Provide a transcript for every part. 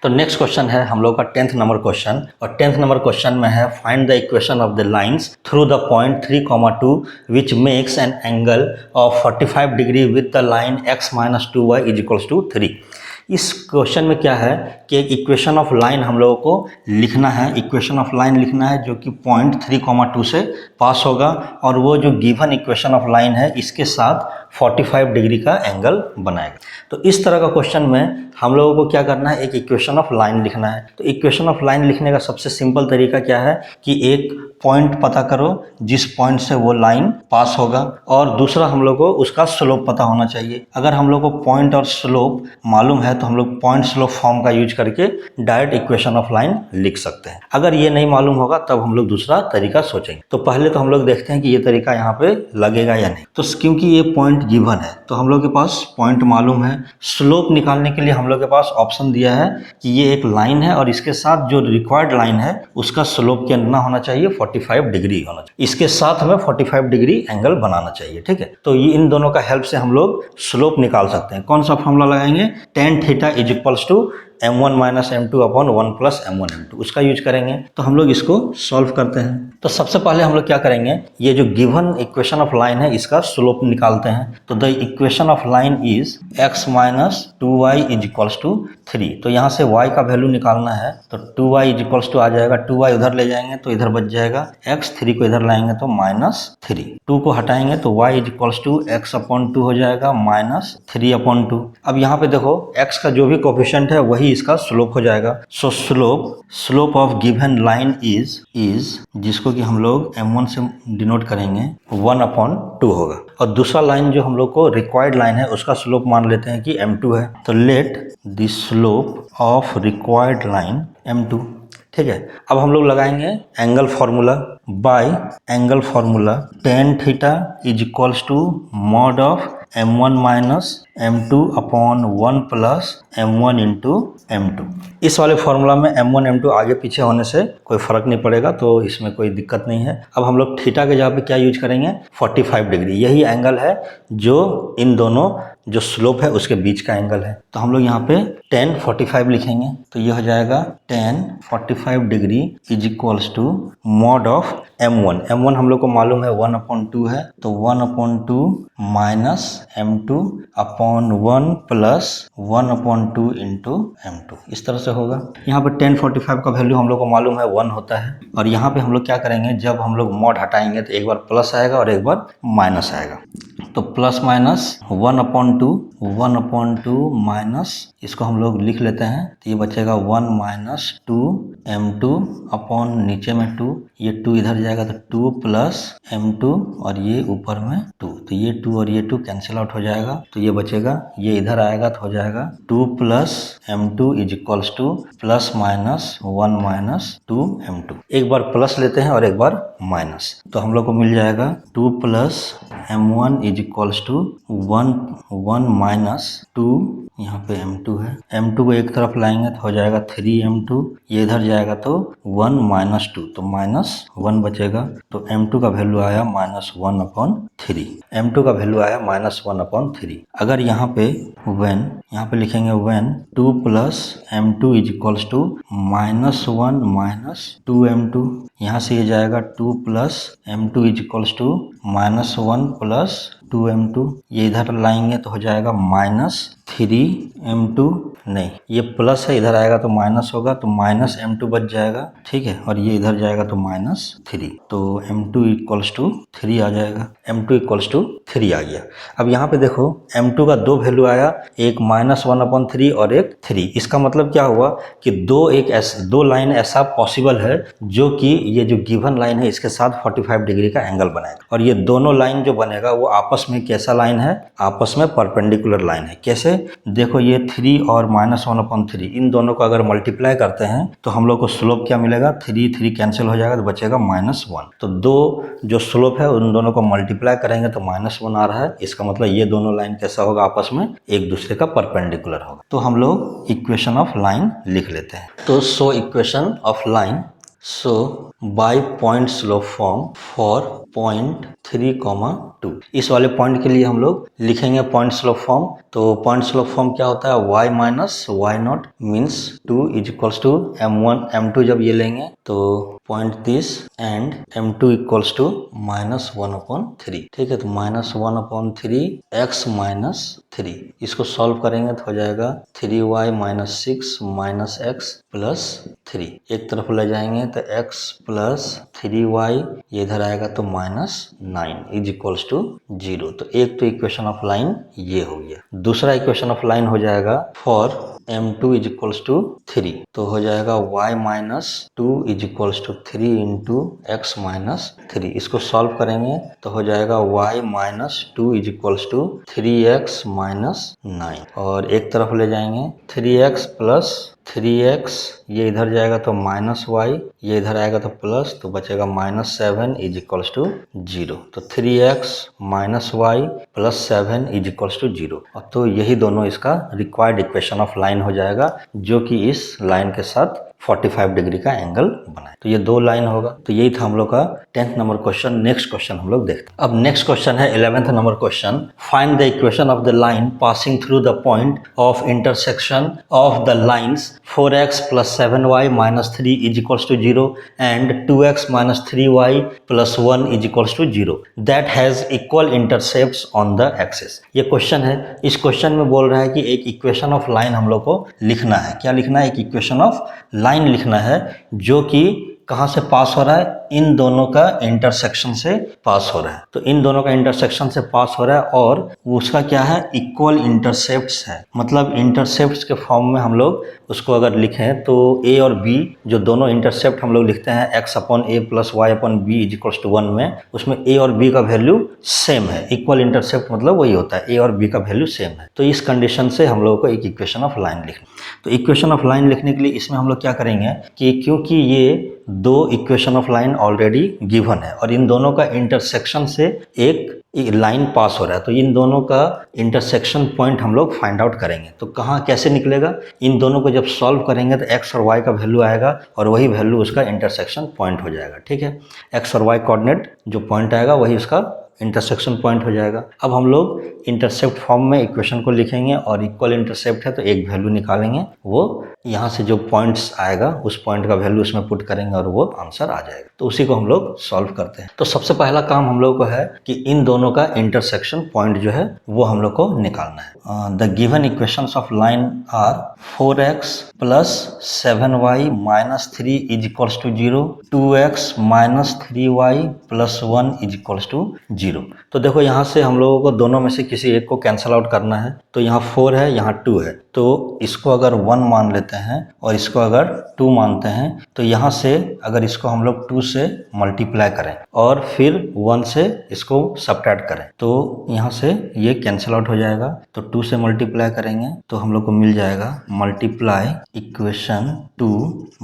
तो next question है हम लोग का 10th नंबर क्वेश्चन, और 10th नंबर क्वेश्चन में है find the equation of the lines through the point 3,2 which makes an angle of 45 degree with the line x - 2y = 3। इस question में क्या है कि एक इक्वेशन ऑफ लाइन हम लोगों को लिखना है, इक्वेशन ऑफ लाइन लिखना है जो कि पॉइंट 3,2 से पास होगा, और वो जो गिवन इक्वेशन ऑफ लाइन है इसके साथ 45 डिग्री का एंगल बनाएगा। तो इस तरह का क्वेश्चन में हम लोगों को क्या करना है, एक इक्वेशन ऑफ लाइन लिखना है। तो इक्वेशन ऑफ लाइन लिखने का सबसे सिंपल तरीका क्या है कि एक पॉइंट पता करो जिस पॉइंट से वो लाइन पास होगा, और दूसरा हम लोग को उसका स्लोप पता होना चाहिए। अगर हम लोग को पॉइंट और स्लोप मालूम है तो हम लोग पॉइंट स्लोप फॉर्म का यूज करके डायरेक्ट इक्वेशन ऑफ लाइन लिख सकते हैं। अगर ये नहीं मालूम होगा तब हम लोग दूसरा तरीका सोचेंगे। तो पहले तो हम लोग देखते हैं कि ये तरीका यहाँ पे लगेगा या नहीं। तो क्योंकि ये पॉइंट गिवन है तो हम लोग के पास पॉइंट मालूम है। स्लोप निकालने के लिए हम लोग के पास ऑप्शन दिया है कि ये एक लाइन है और इसके साथ जो रिक्वायर्ड लाइन है उसका स्लोप कितना होना चाहिए, 45 डिग्री होना चाहिए। इसके साथ हमें 45 डिग्री एंगल बनाना चाहिए, ठीक है। तो ये इन दोनों का हेल्प से हम लोग स्लोप निकाल सकते हैं। कौन सा फॉर्मूला लगाएंगे, tan theta = m1 - m2 / 1 + m1 m2, उसका यूज करेंगे। तो हम लोग इसको सॉल्व करते हैं। तो सबसे पहले हम लोग क्या करेंगे, ये जो गिवन इक्वेशन ऑफ लाइन है इसका स्लोप निकालते हैं। तो the equation of line is x - 2y = 3। तो यहाँ से y का वैल्यू निकालना है तो 2y = आ जाएगा, 2y उधर ले जाएंगे तो इधर बच जाएगा x, 3 को इधर लाएंगे तो -3, 2 को हटाएंगे तो y = x/2 हो जाएगा -3/2। अब यहाँ पे देखो x का जो भी कोफिशिएंट है वही इसका स्लोप हो जाएगा। सो slope of given line is जिसको कि हम लोग m1 से डिनोट करेंगे 1/2 होगा, और दूसरा लाइन जो हम लोग को रिक्वायर्ड लाइन है उसका स्लोप मान लेते हैं कि m2 है। तो let the slope of required line m2, ठीक है। अब हम लोग लगाएंगे angle formula. Bye angle formula tan theta = mod of m1 - m2 / 1 + m1 × m2। इस वाले फार्मूला में m1 m2 आगे पीछे होने से कोई फर्क नहीं पड़ेगा, तो इसमें कोई दिक्कत नहीं है। अब हम लोग थीटा के जगह पे क्या यूज करेंगे, 45 डिग्री। यही एंगल है जो इन दोनों जो स्लोप है उसके बीच का एंगल है। तो हम लोग यहाँ पे tan 45 लिखेंगे तो ये हो जाएगा tan 45 degree = mod of m1। m1 हम लोग को मालूम है 1/2 है, तो 1/2 - m2 / 1 + 1/2 × m2, इस तरह से होगा। यहाँ पे tan 45 का वैल्यू हम लोग को मालूम है 1 होता है, और यहाँ पे हम लोग क्या करेंगे, जब हम लोग मॉड हटाएंगे तो एक बार प्लस आएगा और एक बार माइनस आएगा। तो + 1/2 माइनस, इसको हम लोग लिख लेते हैं तो ये बचेगा 1 - 2 m2 अपॉन नीचे में 2, ये 2 इधर जाएगा तो 2 + m2 और ये ऊपर में 2, तो ये 2 और ये 2 कैंसिल आउट हो जाएगा। तो ये बचेगा, ये इधर आएगा तो हो जाएगा 2 + m2 = ±1 - 2 m2। एक बार प्लस लेते हैं और एक बार माइनस, तो हम लोग को मिल जाएगा 2 + m1 = 1 - 2, यहाँ पे m2 है, m2 को एक तरफ लाएंगे तो हो जाएगा 3m2, ये इधर जाएगा तो 1 - 2, तो -1 बचेगा। तो m2 का वैल्यू आया -1/3, m2 का वैल्यू आया -1/3। अगर यहाँ पे यहाँ पे लिखेंगे when 2 + m2 = -1 - 2m2, यहाँ से ये जाएगा 2 + m2 = -1 + 2m2, ये इधर लाएंगे तो हो जाएगा -3m2, नहीं ये प्लस है, इधर आएगा तो माइनस होगा तो -m2 बच जाएगा, ठीक है, और ये इधर जाएगा तो -3, तो m2 = 3 आ जाएगा, m2 = 3 आ गया। अब यहाँ पे देखो m2 का दो वैल्यू आया, एक -1/3 और एक 3। इसका मतलब क्या हुआ कि दो लाइन ऐसा पॉसिबल है जो कि ये जो गिवन लाइन है इसके साथ 45 डिग्री का एंगल बनाएगा, और ये दोनों लाइन जो बनेगा वो आपस में कैसा लाइन है, आपस में परपेंडिकुलर लाइन है। कैसे, देखो ये 3 और -1/3 इन दोनों को अगर मल्टीप्लाई करते हैं तो हम लोग को स्लोप क्या मिलेगा, 3 कैंसिल हो जाएगा तो बचेगा -1। तो दो जो स्लोप है उन दोनों को मल्टीप्लाई करेंगे तो -1 आ रहा है, इसका मतलब ये दोनों लाइन कैसा होगा, आपस में एक दूसरे का परपेंडिकुलर होगा। तो हम लोग इक्वेशन ऑफ लाइन लिख लेते हैं। तो so equation of line so by point slope form for point 3,2। इस वाले पॉइंट के लिए हम लोग लिखेंगे पॉइंट स्लोप फॉर्म। तो पॉइंट स्लोप फॉर्म क्या होता है, y minus y naught means 2 is equals to m1 m2। जब ये लेंगे तो 0.30 एंड m2 इक्वल्स टू -1/3। ठीक है, तो -1/3 x माइनस 3। इसको सॉल्व करेंगे तो हो जाएगा 3y minus 6 minus x plus 3। एक तरफ ले जाएंगे तो x प्लस 3y, ये इधर आएगा तो -9 इज इक्वल्स टू 0। तो एक तो इक्वेशन ऑफ लाइन ये हो गया। दूसरा इक्वेशन ऑफ लाइन हो जाएगा for m2 is equals to 3। तो हो जाएगा y minus 2 is equals to 3 into x minus 3। इसको सॉल्व करेंगे तो हो जाएगा y minus 2 is equals to 3x minus 9। और एक तरफ ले जाएंगे 3x प्लस 3x, ये इधर जाएगा तो माइनस वाई, ये इधर आएगा तो प्लस, तो बचेगा -7 इज इक्वल्स टू 0। तो 3x minus y plus 7 is equals to 0। तो यही दोनों इसका रिक्वायर्ड इक्वेशन ऑफ लाइन हो जाएगा, जो कि इस लाइन के साथ 45 डिग्री का एंगल बनाए। तो ये दो लाइन होगा। तो यही था हम लोग का 10th number question. Next question हम लोग देखते हैं। अब नेक्स्ट क्वेश्चन है 11th number question. Find the equation of the line passing through the point of intersection of the lines 4x plus 7y minus 3 is equals to 0 and 2x minus 3y plus 1 is equals to 0 that has equal intercepts on the axis. ये question है। इस question में बोल रहा है कि एक equation of line हम लोग को लिखना है। क्या लिखना है? एक इक्वेशन ऑफ लाइन लिखना है जो कि कहाँ से पास हो रहा है, इन दोनों का इंटरसेक्शन से पास हो रहा है। तो इन दोनों का इंटरसेक्शन से पास हो रहा है और उसका क्या है, इक्वल इंटरसेप्ट्स है। मतलब इंटरसेप्ट्स के फॉर्म में हम लोग उसको अगर लिखें तो a और b जो दोनों इंटरसेप्ट हम लोग लिखते हैं x upon a plus y upon b is equals to 1 में, उसमें a और b का वैल्यू सेम है। इक्वल इंटरसेप्ट मतलब वही होता है, a और b का वैल्यू सेम है। तो इस कंडीशन से हम लोगों को एक इक्वेशन ऑफ लाइन लिखना। तो इक्वेशन ऑफ लाइन लिखने के लिए इसमें हम लोग क्या करेंगे कि क्योंकि ये दो equation of line already given है और इन दोनों का इंटरसेक्शन से एक लाइन पास हो रहा है, तो इन दोनों का इंटरसेक्शन पॉइंट हम लोग फाइंड आउट करेंगे। तो कहाँ कैसे निकलेगा, इन दोनों को जब सॉल्व करेंगे तो x और y का वैल्यू आएगा और वही वैल्यू उसका इंटरसेक्शन पॉइंट हो जाएगा। ठीक है, x और y कोऑर्डिनेट जो पॉइंट आएगा वही उसका इंटरसेक्शन पॉइंट हो जाएगा। अब हम लोग इंटरसेप्ट फॉर्म में इक्वेशन को लिखेंगे और इक्वल इंटरसेप्ट है तो एक वैल्यू निकालेंगे, वो यहाँ से जो पॉइंट्स आएगा उस पॉइंट का वैल्यू उसमें पुट करेंगे और वो आंसर आ जाएगा। तो उसी को हम लोग सॉल्व करते हैं। तो सबसे पहला काम हम लोग को है कि इन दोनों का इंटरसेक्शन पॉइंट जो है वो हम लोग को निकालना है। The given equations of line are 4x plus 7y minus 3 is equals to 0, 2x minus 3y plus 1 is equals to 0। तो देखो यहाँ से हम लोगों को दोनों में से किसी एक को कैंसिल आउट करना है। तो यहाँ 4 है, यहाँ 2 है, तो इसको अगर 1 मान लेते हैं और इसको अगर 2 मानते हैं तो यहाँ से अगर इसको हम लोग 2 से मल्टीप्लाई करें और फिर 1 से इसको सब्ट्रैक्ट करें तो यहाँ से ये कैंसिल आउट हो जाएगा। तो 2 से मल्टीप्लाई करेंगे तो हम लोग को मिल जाएगा multiply equation 2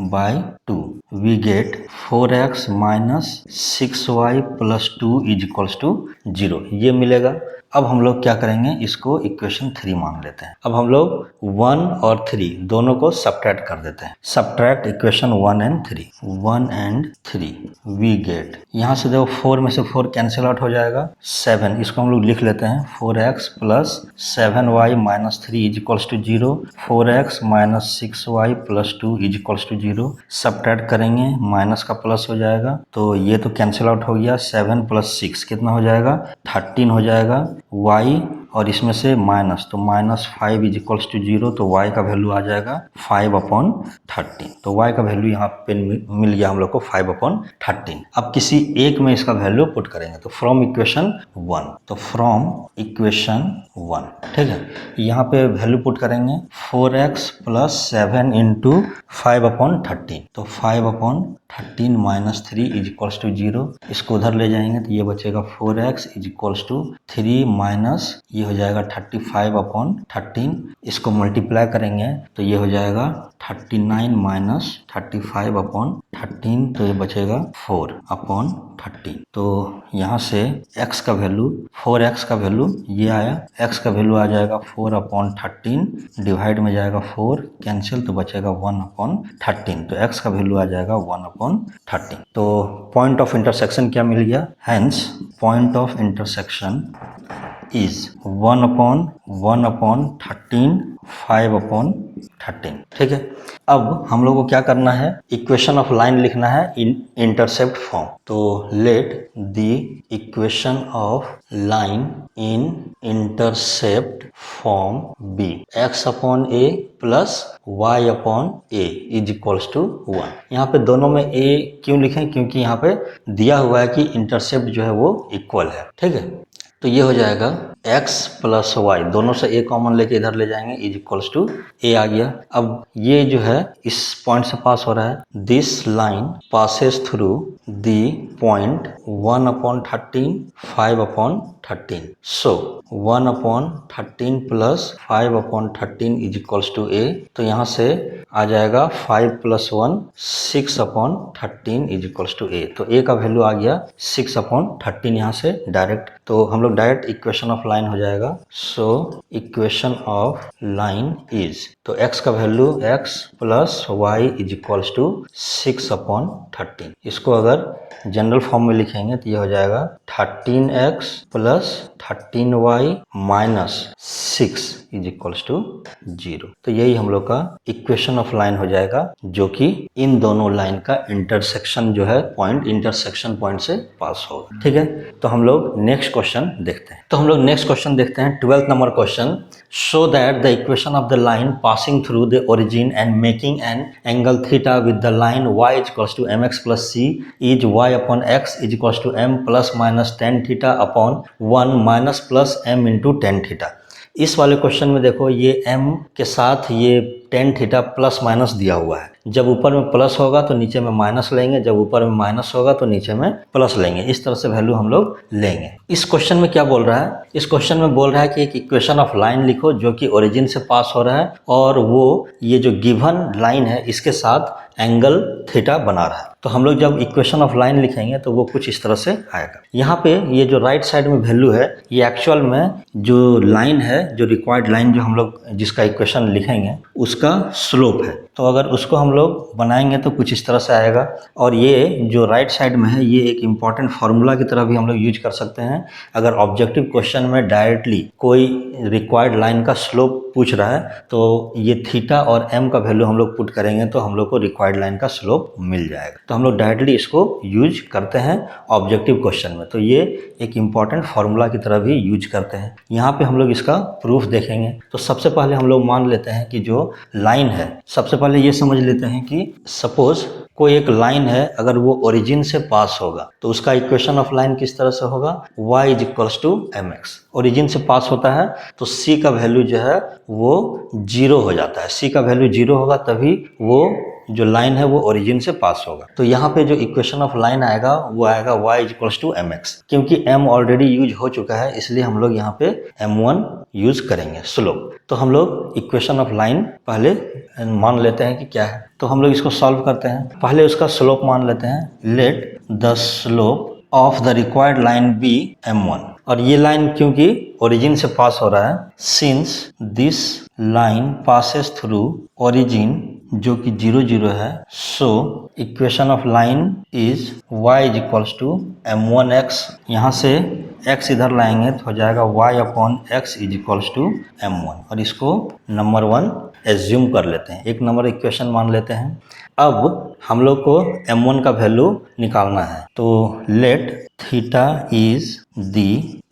by 2, we get 4x minus 6y plus 2 is equals to 0, ये मिलेगा। अब हम लोग क्या करेंगे, इसको इक्वेशन 3 मान लेते हैं। अब हम लोग 1 और 3 दोनों को सब्ट्रैक्ट कर देते हैं। Subtract equation 1 and 3 we get, यहाँ से देखो 4 में से 4 कैंसिल आउट हो जाएगा, 7 इसको हम लोग लिख लेते हैं 4x plus 7y minus 3 is equals to 0, 4x minus 6y plus 2 is equals to 0। Subtract करेंगे, माइनस का प्लस हो जाएगा तो ये तो कैंसिल आउट हो गया। 7 प्लस 6 कितना हो जाएगा, 13 हो जाएगा। y और इसमें से माइनस, तो माइनस 5 इज इक्वल्स टू 0, तो y का वैल्यू आ जाएगा 5/13। तो y का वैल्यू यहाँ पे मिल गया हम लोग को 5/13। अब किसी एक में इसका वैल्यू पुट करेंगे तो फ्रॉम इक्वेशन 1, तो फ्रॉम इक्वेशन 1, ठीक है, यहाँ पे वैल्यू पुट करेंगे 4x प्लस 7 इंटू 5/13, तो 5/13 माइनस 3 इज इक्वल्स टू 0। इसको उधर ले जाएंगे तो ये बचेगा 4x is equals to 3 minus, ये हो जाएगा 35/13, इसको मल्टीप्लाई करेंगे तो ये हो जाएगा 39 माइनस 35/13, तो ये बचेगा 4/13। तो यहाँ से x का वैल्यू 4x का वैल्यू ये आया, x का वैल्यू आ जाएगा 4/13, डिवाइड में जाएगा 4, कैंसिल, तो बचेगा 1/13, तो x का वैल्यू आ जाएगा 1/13। तो पॉइंट ऑफ इंटरसेक्शन क्या मिल गया, hence point of intersection is 1/13, 5/13। ठीक है, अब हम लोग को क्या करना है, इक्वेशन ऑफ लाइन लिखना है इन इंटरसेप्ट फॉर्म। तो let the equation of line in intercept form be x/a plus y/a is equals to 1। यहाँ पे दोनों में a क्यों लिखें, क्योंकि यहाँ पे दिया हुआ है कि इंटरसेप्ट जो है वो इक्वल है। ठीक है, तो ये हो जाएगा x प्लस वाई, दोनों से a कॉमन लेके इधर ले जाएंगे, इज इक्वल्स टू a आ गया। अब ये जो है इस पॉइंट से पास हो रहा है, this line passes through the point 1/13, 5/13, so 1/13 plus 5/13 is equals to a। तो यहाँ से आ जाएगा 5 + 1, 6/13 इज इक्वल्स टू a। तो a का वैल्यू आ गया 6/13 यहाँ से डायरेक्ट। तो हम लोग डायरेक्ट इक्वेशन ऑफ लाइन हो जाएगा। So equation of line is, तो x का value x plus y is equals to 6/13। इसको अगर जनरल फॉर्म में लिखेंगे तो ये हो जाएगा 13x plus 13y minus 6 is equals to 0। तो यही हम लोग का इक्वेशन ऑफ लाइन हो जाएगा, जो कि इन दोनों लाइन का इंटरसेक्शन जो है पॉइंट, इंटरसेक्शन पॉइंट से पास होगा। ठीक है, तो हम लोग नेक्स्ट क्वेश्चन देखते हैं। तो हम लोग नेक्स्ट क्वेश्चन देखते हैं, 12th number question. Show that the equation of the line passing through the origin and making an angle theta with the line y equals to mx plus c is y/x is equals to m plus minus tan theta upon 1 minus plus m into tan theta. इस वाले question में देखो, ये m के साथ ये tan theta plus minus दिया हुआ है। जब ऊपर में प्लस होगा तो नीचे में माइनस लेंगे, जब ऊपर में माइनस होगा तो नीचे में प्लस लेंगे। इस तरह से वैल्यू हम लोग लेंगे। इस क्वेश्चन में क्या बोल रहा है, इस क्वेश्चन में बोल रहा है कि एक इक्वेशन ऑफ लाइन लिखो जो कि ओरिजिन से पास हो रहा है और वो ये जो गिवन लाइन है इसके साथ एंगल थीटा बना रहा है। तो हम लोग जब इक्वेशन ऑफ लाइन लिखेंगे तो वो कुछ इस तरह से आएगा। यहाँ पे ये जो राइट साइड में वैल्यू है, ये एक्चुअल में जो लाइन है, जो रिक्वायर्ड लाइन जो हम लोग जिसका इक्वेशन लिखेंगे उसका स्लोप है। तो अगर उसको हम लोग बनाएंगे तो कुछ इस तरह से आएगा। और ये जो राइट साइड में है, ये एक इम्पॉर्टेंट फार्मूला की तरह भी हम लोग यूज कर सकते हैं। अगर ऑब्जेक्टिव क्वेश्चन में डायरेक्टली कोई रिक्वायर्ड लाइन का स्लोप पूछ रहा है तो ये थीटा और m का वैल्यू हम लोग पुट करेंगे तो हम लोग को रिक्वायर्ड लाइन का स्लोप मिल जाएगा। तो हम लोग डायरेक्टली इसको यूज करते हैं ऑब्जेक्टिव क्वेश्चन में। तो ये एक इम्पॉर्टेंट फार्मूला की तरह भी यूज करते हैं। यहाँ पे हम लोग इसका प्रूफ देखेंगे। तो सबसे पहले हम लोग मान लेते हैं कि जो लाइन है, सबसे पहले ये समझ लेते हैं कि सपोज कोई एक लाइन है, अगर वो ओरिजिन से पास होगा तो उसका इक्वेशन ऑफ लाइन किस तरह से होगा, y is equals to mx। Origin से पास होता है तो c का वैल्यू जो है वो 0 हो जाता है। c का वैल्यू 0 होगा तभी वो जो लाइन है वो ओरिजिन से पास होगा। तो यहाँ पे जो इक्वेशन ऑफ लाइन आएगा वो आएगा y is equals to mx। क्योंकि m ऑलरेडी यूज हो चुका है इसलिए हम लोग यहाँ पे m1 यूज करेंगे, स्लोप। तो हम लोग इक्वेशन ऑफ लाइन पहले मान लेते हैं कि क्या है। तो हम लोग इसको सॉल्व करते हैं। पहले उसका स्लोप मान लेते हैं। Let the slope of the required line be m1। और ये लाइन क्योंकि ओरिजिन से पास हो रहा है, since this line passes through origin जो कि 0 0 है, so equation of line is y is equals to m1x। यहाँ से x इधर लाएंगे तो हो जाएगा y/x is equals to m1। और इसको नंबर 1 एज्यूम कर लेते हैं, एक नंबर इक्वेशन मान लेते हैं। अब हम लोग को m1 का वैल्यू निकालना है। तो late theta is the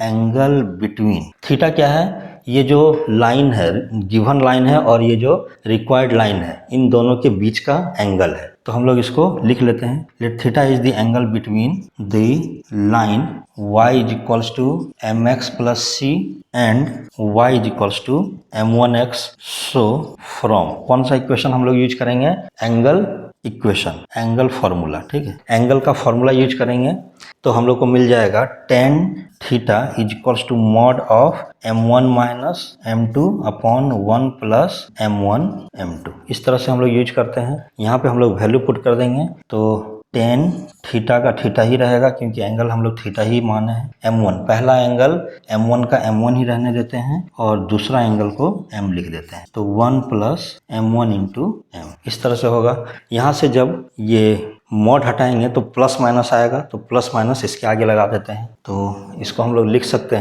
angle between, theta क्या है, ये जो लाइन है, गिवन लाइन है और ये जो रिक्वायर्ड लाइन है, इन दोनों के बीच का एंगल है। तो हम लोग इसको लिख लेते हैं। Let theta is the angle between the line y is equals to mx plus c and y is equals to m1x। So from कौन सा इक्वेशन हम लोग यूज करेंगे? Angle equation, angle formula. ठीक है, एंगल का फॉर्मूला यूज करेंगे तो हम लोग को मिल जाएगा tan theta is equals to mod of m1 minus m2 upon 1 plus m1 m2। इस तरह से हम लोग यूज करते हैं। यहाँ पे हम लोग वैल्यू पुट कर देंगे तो tan थीटा का थीटा ही रहेगा, क्योंकि एंगल हम लोग थीटा ही माने हैं। m1 पहला एंगल m1 का m1 ही रहने देते हैं और दूसरा एंगल को m लिख देते हैं, तो 1 प्लस m1 इंटू m इस तरह से होगा। यहाँ से जब ये मॉड हटाएंगे तो प्लस माइनस आएगा, तो प्लस माइनस इसके आगे लगा देते हैं। तो इसको हम लोग लिख सकते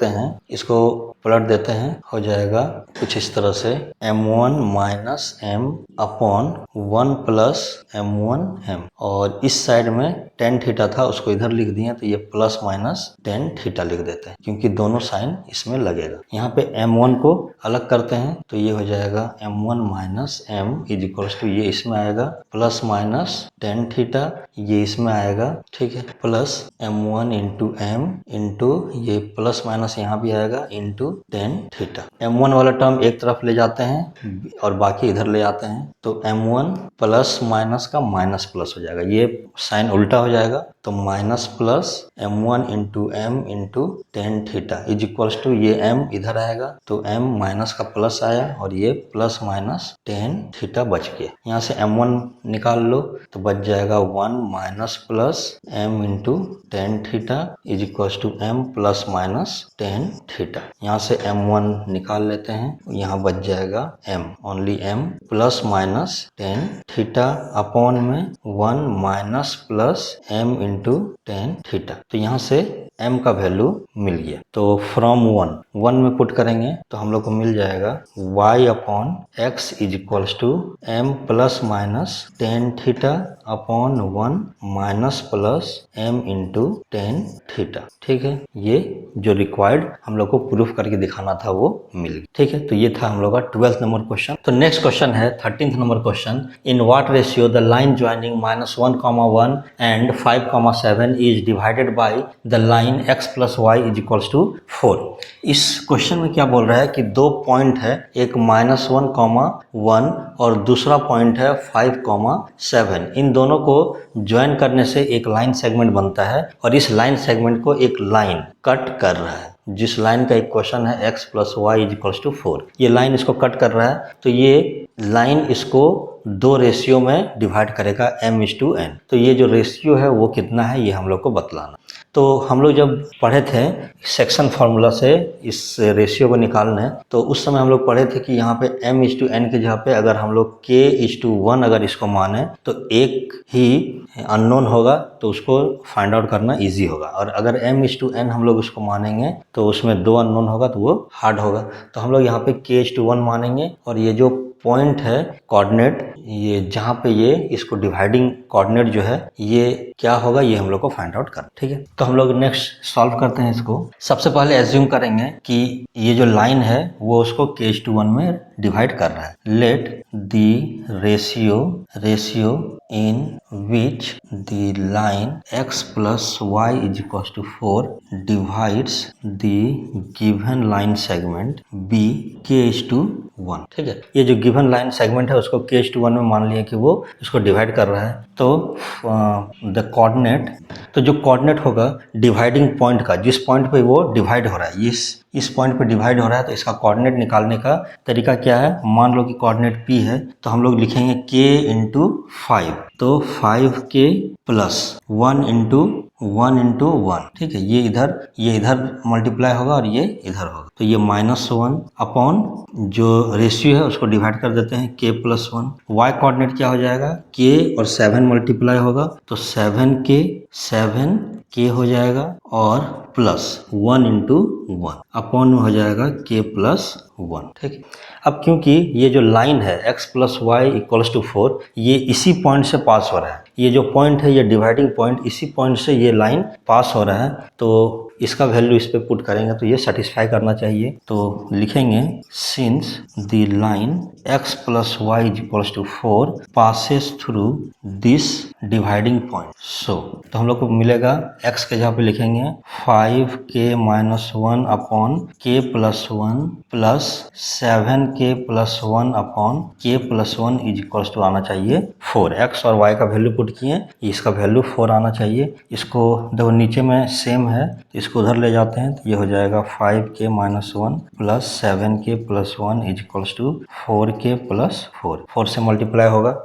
हैं, इसको पलट देते हैं, हो जाएगा कुछ इस तरह से m1 minus m upon 1 plus m1 m, और इस साइड में tan थीटा था उसको इधर लिख दिए तो ये प्लस माइनस tan थीटा लिख देते हैं, क्योंकि दोनों साइन इसमें लगेगा। यहाँ पे m1 को अलग करते हैं तो ये हो जाएगा m1 minus m is equals to ये इसमें आएगा प्लस माइनस tan थीटा, ये इसमें आएगा। ठीक है, plus m1 into m into ये प्लस माइनस यहाँ भी आएगा इंटू tan थीटा। m1 वाला टर्म एक तरफ ले जाते हैं और बाकी इधर ले आते हैं, तो m1 प्लस माइनस का माइनस प्लस हो जाएगा, ये साइन उल्टा हो जाएगा, तो minus plus m1 into m into tan theta is equals to ये m इधर आएगा तो m माइनस का प्लस आया और ये प्लस माइनस tan थीटा बच गया। यहाँ से m1 निकाल लो तो बच जाएगा 1 minus plus m into tan theta is equals to m plus minus tan theta. यहाँ से m1 निकाल लेते हैं, यहाँ बच जाएगा m only m plus minus tan theta upon में 1 minus plus m into tan theta. तो यहाँ से m का वैल्यू मिल गया, तो फ्रॉम 1 में पुट करेंगे तो हम लोग को मिल जाएगा y upon x is equals to m plus minus tan theta upon 1 minus plus m into tan theta. ठीक है, ये जो रिक्वायर्ड हम लोग को प्रूफ करके दिखाना था वो मिल गया। ठीक है, तो ये था हम लोग का 12th नंबर क्वेश्चन। तो नेक्स्ट क्वेश्चन है 13th number question. In what ratio the line joining -1, 1 and 5, 7 is divided by the line x plus y is equals to 4। इस क्वेश्चन में क्या बोल रहा है कि दो पॉइंट है, एक -1, 1 और दूसरा पॉइंट है 5, 7। इन दोनों को ज्वाइन करने से एक लाइन सेगमेंट बनता है और इस लाइन सेगमेंट को एक लाइन कट कर रहा है। जिस लाइन का इक्वेशन है x plus y is equals to 4, ये लाइन इसको कट कर रहा है, तो ये लाइन इसको दो रेशियो में डिवाइड करेगा m/n। तो ये जो रेशियो है वो कितना है ये हम लोग को बतलाना। तो हम लोग जब पढ़े थे सेक्शन फार्मूला से इस रेशियो को निकालने, तो उस समय हम लोग पढ़े थे कि यहाँ पे m/n के जगह पे अगर हम लोग k/1 अगर इसको माने तो एक ही अननोन होगा तो उसको फाइंड आउट करना इजी होगा, और अगर m/n हम लोग उसको मानेंगे तो उसमें दो अननोन होगा तो वो हार्ड होगा। तो हम लोग यहाँ पे k/1 मानेंगे और ये जो पॉइंट है कोऑर्डिनेट, ये जहाँ पे ये इसको डिवाइडिंग कोऑर्डिनेट जो है ये क्या होगा ये हम लोग को फाइंड आउट करना। ठीक है, तो हम लोग नेक्स्ट सॉल्व करते हैं इसको। सबसे पहले एज्यूम करेंगे कि ये जो लाइन है वो उसको k/1 में डिवाइड कर रहा है। Let the ratio in which the line x plus y is equal to 4 divides the given line segment B k/1। ठीक है, ये जो गिवन लाइन सेगमेंट है उसको k/1 में मान लिया कि वो इसको डिवाइड कर रहा है। तो द कोऑर्डिनेट, तो जो कोऑर्डिनेट होगा डिवाइडिंग पॉइंट का, जिस पॉइंट पे वो डिवाइड हो रहा है, इस पॉइंट पे डिवाइड हो रहा है, तो इसका कोऑर्डिनेट निकालने का तरीका क्या है। मान लो कि कोऑर्डिनेट P है तो हम लोग लिखेंगे k × 5, तो 5k प्लस 1 × 1 ठीक है, ये इधर मल्टीप्लाई होगा और ये इधर होगा, तो ये -1 अपॉन जो रेशियो है उसको डिवाइड कर देते हैं k + 1। y कोऑर्डिनेट क्या हो जाएगा, k और 7 मल्टीप्लाई होगा तो 7k हो जाएगा और प्लस 1 × 1 अपॉन में हो जाएगा k + 1। ठीक है, अब क्योंकि ये जो लाइन है x plus y equals to 4 ये इसी पॉइंट से पास हो रहा है, ये जो पॉइंट है ये डिवाइडिंग पॉइंट, इसी पॉइंट से ये लाइन पास हो रहा है, तो इसका वैल्यू इस पे पुट करेंगे तो ये सेटिस्फाई करना चाहिए। तो लिखेंगे since the line x plus y is equals to 4 passes through this dividing point. So तो हम लोग को मिलेगा x के जगह पे लिखेंगे 5k minus 1 upon k plus 1 plus 7k plus 1 upon k plus 1 is equals to आना चाहिए 4। x और y का वैल्यू पुट किए, इसका वैल्यू 4 आना चाहिए। इसको देखो नीचे में सेम है, इसको उधर ले जाते हैं तो ये हो जाएगा 5k minus 1 plus 7k plus 1 is equals to 4k plus 4 से मल्टीप्लाई होगा।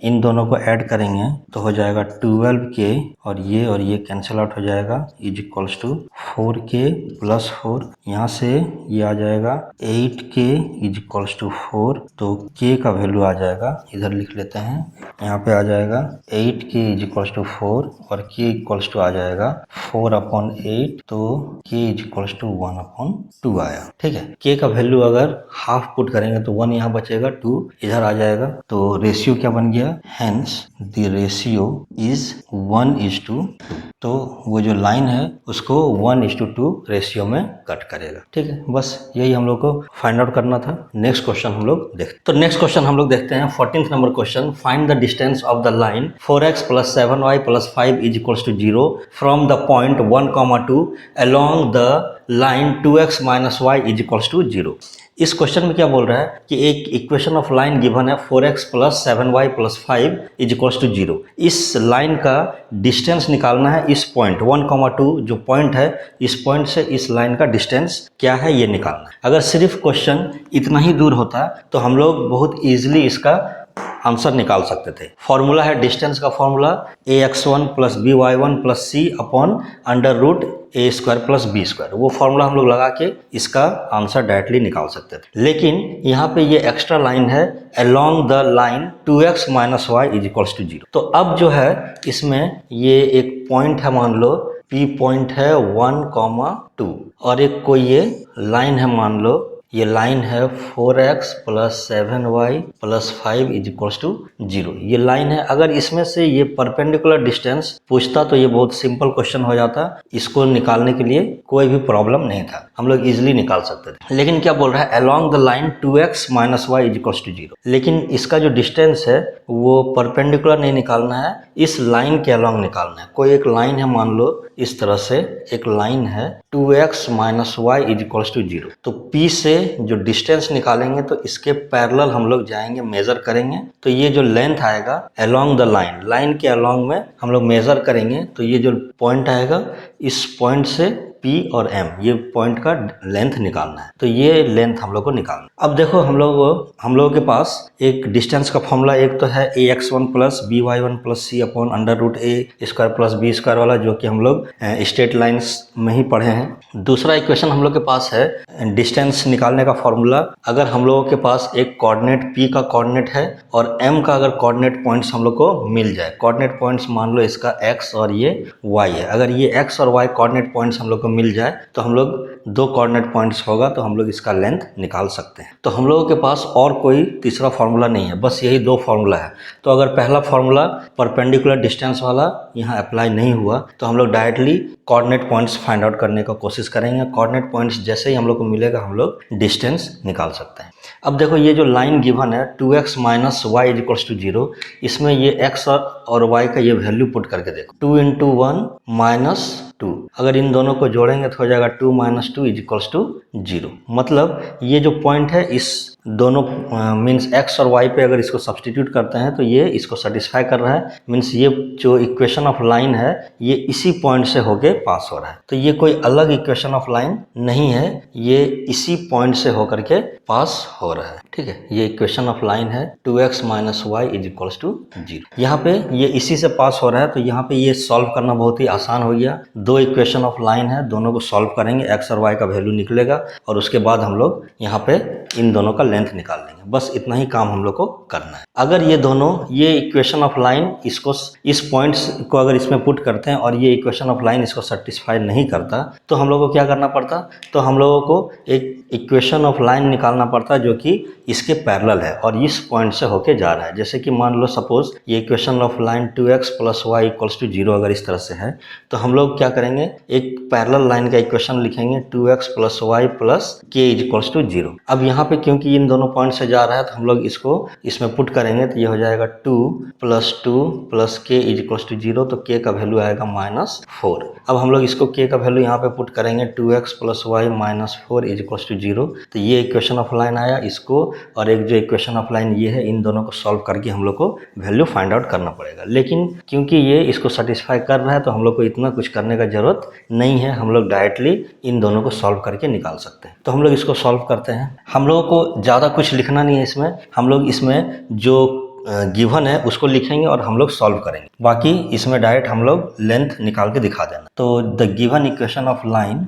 इन दोनों को ऐड करेंगे तो हो जाएगा 12k और ये कैंसिल आउट हो जाएगा is equals to 4k plus 4। यहाँ से ये आ जाएगा 8k इज इक्वल्स टू 4। तो k का वैल्यू आ जाएगा, इधर लिख लेते हैं, यहाँ पे आ जाएगा 8k इज इक्वल्स टू 4 और k इक्वल्स टू आ जाएगा 4 अपॉन 8, तो k is equals to 1 upon 2 आया। ठीक है, k का वैल्यू अगर हाफ पुट करेंगे तो 1 यहाँ बचेगा, 2 इधर आ जाएगा। तो रेशियो क्या बन गया, hence the ratio is 1:2। तो वो जो लाइन है उसको 1:2 रेशियो में कट करेगा। ठीक है, बस यही हम लोग को फाइंड आउट करना था। नेक्स्ट क्वेश्चन हम लोग देखते, तो नेक्स्ट क्वेश्चन हम लोग देखते हैं 14th number question. Find the distance of the line 4x plus 7y plus 5 is equals to 0 from the point 1,2 along the line 2x minus y is equals to 0। इस question में क्या बोल रहा है कि एक इक्वेशन ऑफ लाइन गिवन है 4x plus 7y plus 5 is equals to 0। इस लाइन का डिस्टेंस निकालना है, इस पॉइंट 1,2 जो पॉइंट है, इस पॉइंट से इस लाइन का डिस्टेंस क्या है ये निकालना है। अगर सिर्फ क्वेश्चन इतना ही दूर होता तो हम लोग बहुत ईजिली इसका आंसर निकाल सकते थे। फॉर्मूला है डिस्टेंस का, formula ax1 plus by1 plus c upon under root a square plus b square. वो फॉर्मूला हम लोग लगा के इसका आंसर डायरेक्टली निकाल सकते थे, लेकिन यहाँ पे ये एक्स्ट्रा लाइन है along the line 2x minus y is equals to 0। तो अब जो है इसमें ये एक पॉइंट है, मान लो p पॉइंट है 1,2 और एक कोई ये लाइन है, मान लो ये लाइन है 4x plus 7y plus 5 is equals to 0। ये लाइन है, अगर इसमें से ये परपेंडिकुलर डिस्टेंस पूछता तो ये बहुत सिंपल क्वेश्चन हो जाता। इसको निकालने के लिए कोई भी प्रॉब्लम नहीं था, हम लोग इजीली निकाल सकते थे। लेकिन क्या बोल रहा है, along the line 2x minus y is equals to 0। लेकिन इसका जो डिस्टेंस है वो परपेंडिकुलर नहीं निकालना है, इस लाइन के अलोंग निकालना है। कोई एक लाइन है, मान लो इस तरह से एक लाइन है 2x minus y is equals to 0। तो P से जो डिस्टेंस निकालेंगे तो इसके पैरेलल हम लोग जाएंगे, मेजर करेंगे, तो ये जो लेंथ आएगा अलोंग द लाइन, लाइन के अलोंग में हम लोग मेजर करेंगे तो ये जो पॉइंट आएगा इस पॉइंट से P और M ये पॉइंट का लेंथ निकालना है। तो ये लेंथ हम लोग को निकालना। अब देखो हम लोगों के पास एक डिस्टेंस का फॉर्मूला एक तो है ax1 plus by1 plus c upon under root a square plus b square वाला, जो कि हम लोग स्ट्रेट लाइंस में ही पढ़े हैं। दूसरा इक्वेशन हम लोग के पास है डिस्टेंस निकालने का फॉर्मूला। अगर हम लोगों के पास एक कोऑर्डिनेट P का कोऑर्डिनेट है और M का अगर कोऑर्डिनेट पॉइंट्स हम लोग को मिल जाए, कोऑर्डिनेट पॉइंट्स मान लो इसका x और ये y है, अगर ये x और y कोऑर्डिनेट पॉइंट्स हम लोग को मिल जाए तो हम लोग दो कोऑर्डिनेट पॉइंट्स होगा तो हम लोग इसका लेंथ निकाल सकते हैं। तो हम लोगों के पास और कोई तीसरा फार्मूला नहीं है, बस यही दो फार्मूला है। तो अगर पहला फार्मूला परपेंडिकुलर डिस्टेंस वाला यहाँ अप्लाई नहीं हुआ तो हम लोग directly coordinate points find out करने का कोशिश करेंगे। कोऑर्डिनेट पॉइंट्स जैसे ही हम लोग को मिलेगा हम लोग डिस्टेंस निकाल सकते हैं। अब देखो ये जो लाइन गिवन है 2x minus y is equals to 0, इसमें ये x और y का ये वैल्यू पुट करके देखो, 2 इंटू 1 माइनस 2, अगर इन दोनों को जोड़ेंगे तो हो जाएगा 2 माइनस 2 इज इक्वल्स टू 0। मतलब ये जो पॉइंट है इस दोनों मीन्स x और y पे अगर इसको सब्सटीट्यूट करते हैं तो ये इसको सेटिस्फाई कर रहा है। मीन्स ये जो इक्वेशन ऑफ लाइन है ये इसी पॉइंट से होके पास हो रहा है। तो ये कोई अलग इक्वेशन ऑफ लाइन नहीं है, ये इसी पॉइंट से होकर के पास हो रहा है। ठीक है, ये इक्वेशन ऑफ लाइन है 2x minus y is equals to 0। यहाँ पे ये इसी से पास हो रहा है तो यहाँ पे ये सॉल्व करना बहुत ही आसान हो गया। दो इक्वेशन ऑफ लाइन है, दोनों को सॉल्व करेंगे, x और y का वैल्यू निकलेगा और उसके बाद हम लोग यहाँ पे इन दोनों का लेंथ निकाल लेंगे। बस इतना ही काम हम लोग को करना है। अगर ये दोनों, ये इक्वेशन ऑफ लाइन इसको, इस पॉइंट्स को अगर इसमें पुट करते हैं और ये इक्वेशन ऑफ लाइन इसको सेटिस्फाई नहीं करता तो हम लोग को क्या करना पड़ता, तो हम लोगों को एक इक्वेशन ऑफ लाइन निकालना पड़ता जो कि इसके पैरेलल है और इस पॉइंट से होके जा रहा है। जैसे कि मान लो सपोज ये equation of line 2x + y = 0 अगर इस तरह से है तो हम लोग क्या करेंगे, एक पैरेलल लाइन का इक्वेशन लिखेंगे 2x + y + k = 0। अब यहाँ पे क्योंकि इन दोनों पॉइंट से जा रहा है तो हम लोग इसको इसमें पुट करेंगे तो ये हो जाएगा 2 + 2 + k = 0, तो k का वैल्यू आएगा -4। अब हम लोग इसको k का वैल्यू यहाँ पे पुट करेंगे 2x + y - 4 = 0, तो ये इक्वेशन ऑफ लाइन आया। इसको और एक जो इक्वेशन ऑफ लाइन ये है, इन दोनों को सॉल्व करके हम लोग को वैल्यू फाइंड आउट करना पड़ेगा। लेकिन क्योंकि ये इसको सेटिस्फाई कर रहा है तो हम लोग को इतना कुछ करने का जरूरत नहीं है, हम लोग डायरेक्टली इन दोनों को सॉल्व करके निकाल सकते हैं। तो हम लोग इसको सॉल्व करते हैं। हम लोगों को ज़्यादा कुछ लिखना नहीं है इसमें, हम लोग इसमें जो गिवन है उसको लिखेंगे और हम लोग सॉल्व करेंगे, बाकी इसमें डायरेक्ट हम लोग लेंथ निकाल के दिखा देना। तो the given equation of line